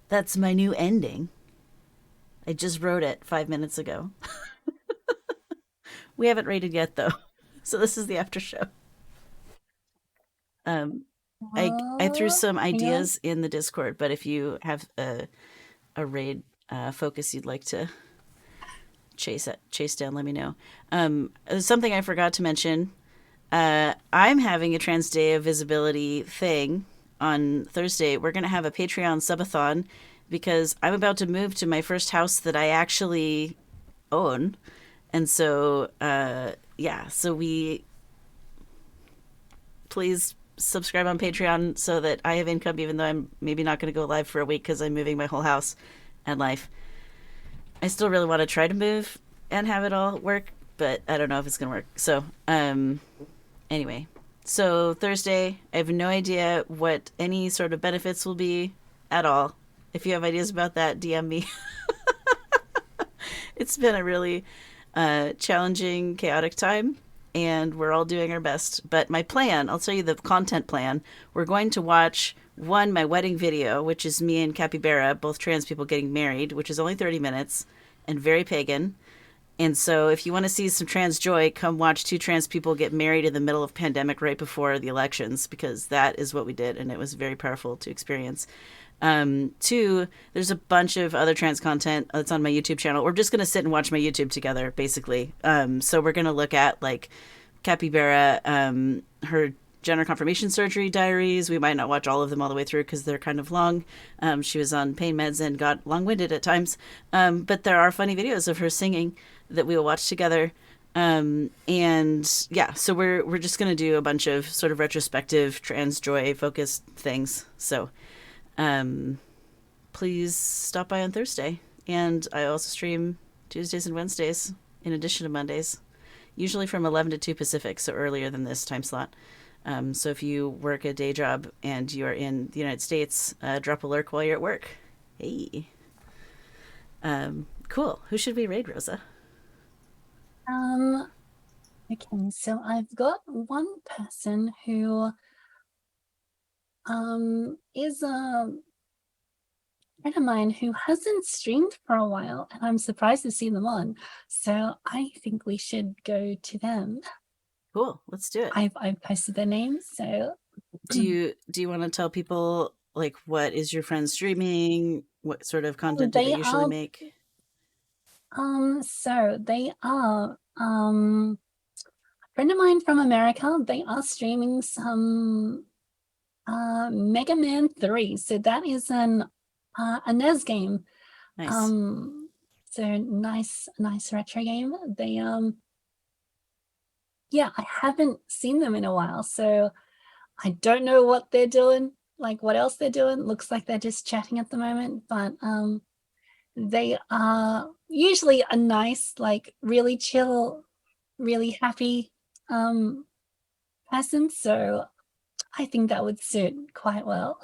That's my new ending. I just wrote it 5 minutes ago. We haven't rated yet though. So this is the after show. Um I threw some Hang on. ideas in the Discord, but if you have a raid focus you'd like to chase down, let me know. Something I forgot to mention. I'm having a Trans Day of Visibility thing on Thursday. We're gonna have a Patreon subathon because I'm about to move to my first house that I actually own. And so, yeah, so we please subscribe on Patreon so that I have income, even though I'm maybe not going to go live for a week because I'm moving my whole house and life. I still really want to try to move and have it all work, but I don't know if it's going to work. So, anyway, so Thursday, I have no idea what any sort of benefits will be at all. If you have ideas about that, DM me. It's been a really challenging, chaotic time, and we're all doing our best. But my plan, I'll tell you the content plan. We're going to watch one, my wedding video, which is me and Capybara, both trans people getting married, which is only 30 minutes and very pagan. And so if you want to see some trans joy, come watch two trans people get married in the middle of pandemic right before the elections, because that is what we did, and it was very powerful to experience. Two, there's a bunch of other trans content that's on my YouTube channel. We're just gonna sit and watch my YouTube together, basically. So we're gonna look at like Capybara, her gender confirmation surgery diaries. We might not watch all of them all the way through because they're kind of long. She was on pain meds and got long-winded at times. But there are funny videos of her singing that we will watch together. And yeah, so we're just gonna do a bunch of sort of retrospective trans joy focused things. So um, please stop by on Thursday. And I also stream Tuesdays and Wednesdays in addition to Mondays, usually from 11 to 2 Pacific, so earlier than this time slot. So if you work a day job and you are in the United States, drop a lurk while you're at work. Hey. Cool. Who should we raid, Rosa? Um, okay, so I've got one person who is a friend of mine who hasn't streamed for a while, and I'm surprised to see them on. So I think we should go to them. Cool. Let's do it. I've posted their names, so Do you want to tell people like what is your friend streaming? What sort of content do they they usually are make? so they are a friend of mine from America. They are streaming some Mega Man 3. So that is a NES game. Nice. So nice retro game. They yeah, I haven't seen them in a while, so I don't know what they're doing, like what else they're doing. Looks like they're just chatting at the moment, but they are usually a nice, like really chill, really happy person. So I think that would suit quite well.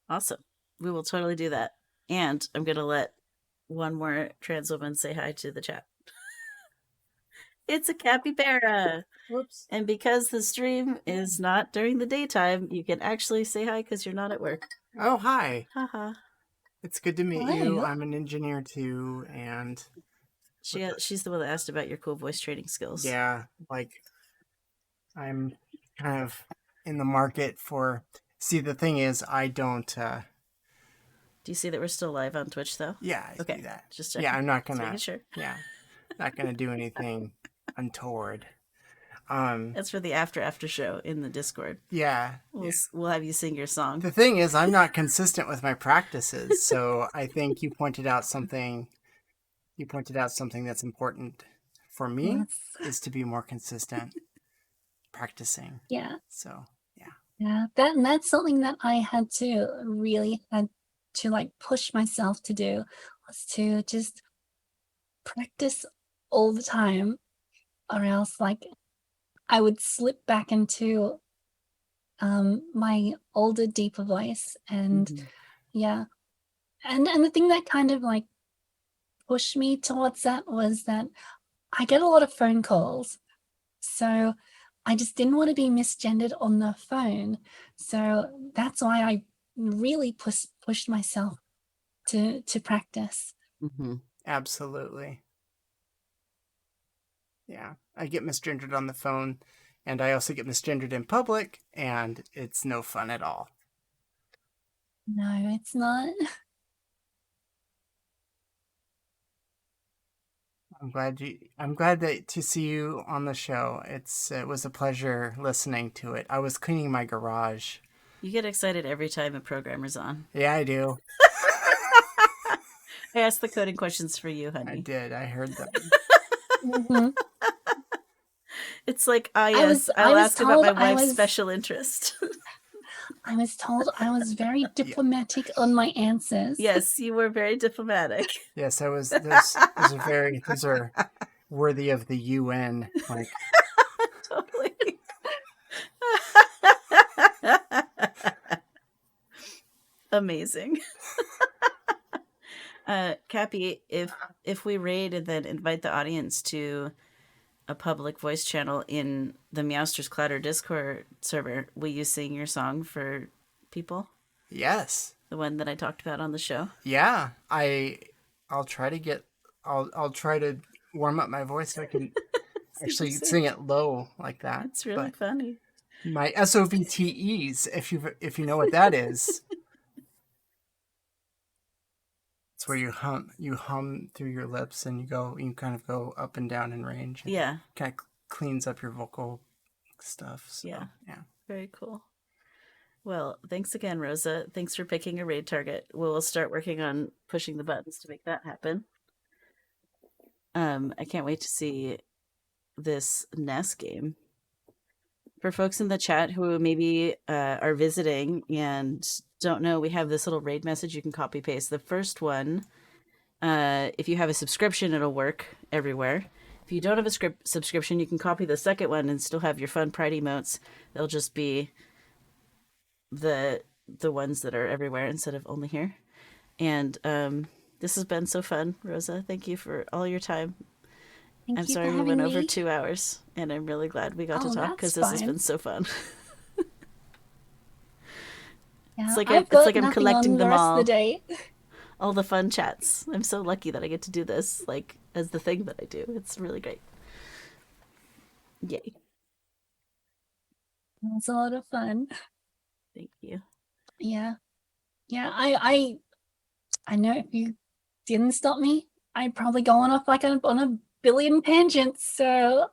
Awesome. We will totally do that. And I'm going to let one more trans woman say hi to the chat. It's a capybara. Whoops. And because the stream is not during the daytime, you can actually say hi because you're not at work. Oh, hi. Haha. It's good to meet Hi. you. I'm an engineer too, and She's the one that asked about your cool voice training skills. yeah, like I'm kind of in the market for. See, the thing is, I don't. Do you see that we're still live on Twitch though? Yeah, I Okay. see that. Just checking. Yeah, I'm not Just gonna. making sure. Yeah, not gonna do anything untoward. That's for the after show in the Discord. Yeah. We'll have you sing your song. The thing is, I'm not consistent with my practices, so I think you pointed out something. You pointed out something that's important for me Yes. is to be more consistent practicing. Yeah. So Yeah, that's something that I had to really had to like push myself to do was to just practice all the time, or else like I would slip back into my older, deeper voice. And yeah, and the thing that kind of like pushed me towards that was that I get a lot of phone calls, so I just didn't want to be misgendered on the phone. So that's why I really pushed myself to practice. Mm-hmm. Absolutely. Yeah, I get misgendered on the phone, and I also get misgendered in public, and it's no fun at all. No, it's not. I'm glad that to see you on the show. It was a pleasure listening to it. I was cleaning my garage. You get excited every time a programmer's on. Yeah, I do. I asked the coding questions for you, honey. I did. I heard them. Mm-hmm. It's like, I'll ask about my wife's special interest. I was told I was very diplomatic on my answers. Yes, you were very diplomatic. Yes, I was. Those are worthy of the UN. Like, totally. Amazing. Cappy, if we raid and then invite the audience to a public voice channel in the Meowsters Cloud or Discord server, will you sing your song for people? yes. The one that I talked about on the show? Yeah. I'll try to warm up my voice so I can actually sing it low like that. It's really funny. My SOVTEs, if you know what that is. It's where you hum through your lips and you kind of go up and down in range. Yeah. Kind of cleans up your vocal stuff. So, yeah. Yeah. Very cool. Well, thanks again, Rosa. Thanks for picking a raid target. We'll start working on pushing the buttons to make that happen. I can't wait to see this NES game. For folks in the chat who maybe are visiting and don't know, we have this little raid message you can copy paste. The first one, if you have a subscription, it'll work everywhere. If you don't have a subscription, you can copy the second one and still have your fun pride emotes. They'll just be the ones that are everywhere instead of only here. And this has been so fun, Rosa. Thank you for all your time. I'm sorry we went over 2 hours, and I'm really glad we got to talk because this has been so fun. Yeah, it's like I'm collecting them all. The day. All the fun chats. I'm so lucky that I get to do this like as the thing that I do. It's really great. Yay. It was a lot of fun. Thank you. Yeah. Yeah, I know if you didn't stop me, I'd probably go on a billion tangents, so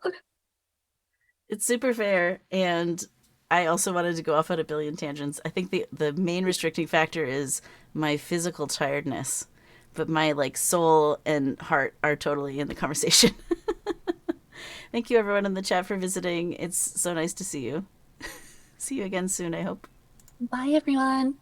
it's super fair, and I also wanted to go off on a billion tangents. I think the main restricting factor is my physical tiredness, but my like soul and heart are totally in the conversation. Thank you everyone in the chat for visiting. It's so nice to see you. See you again soon, I hope. Bye everyone.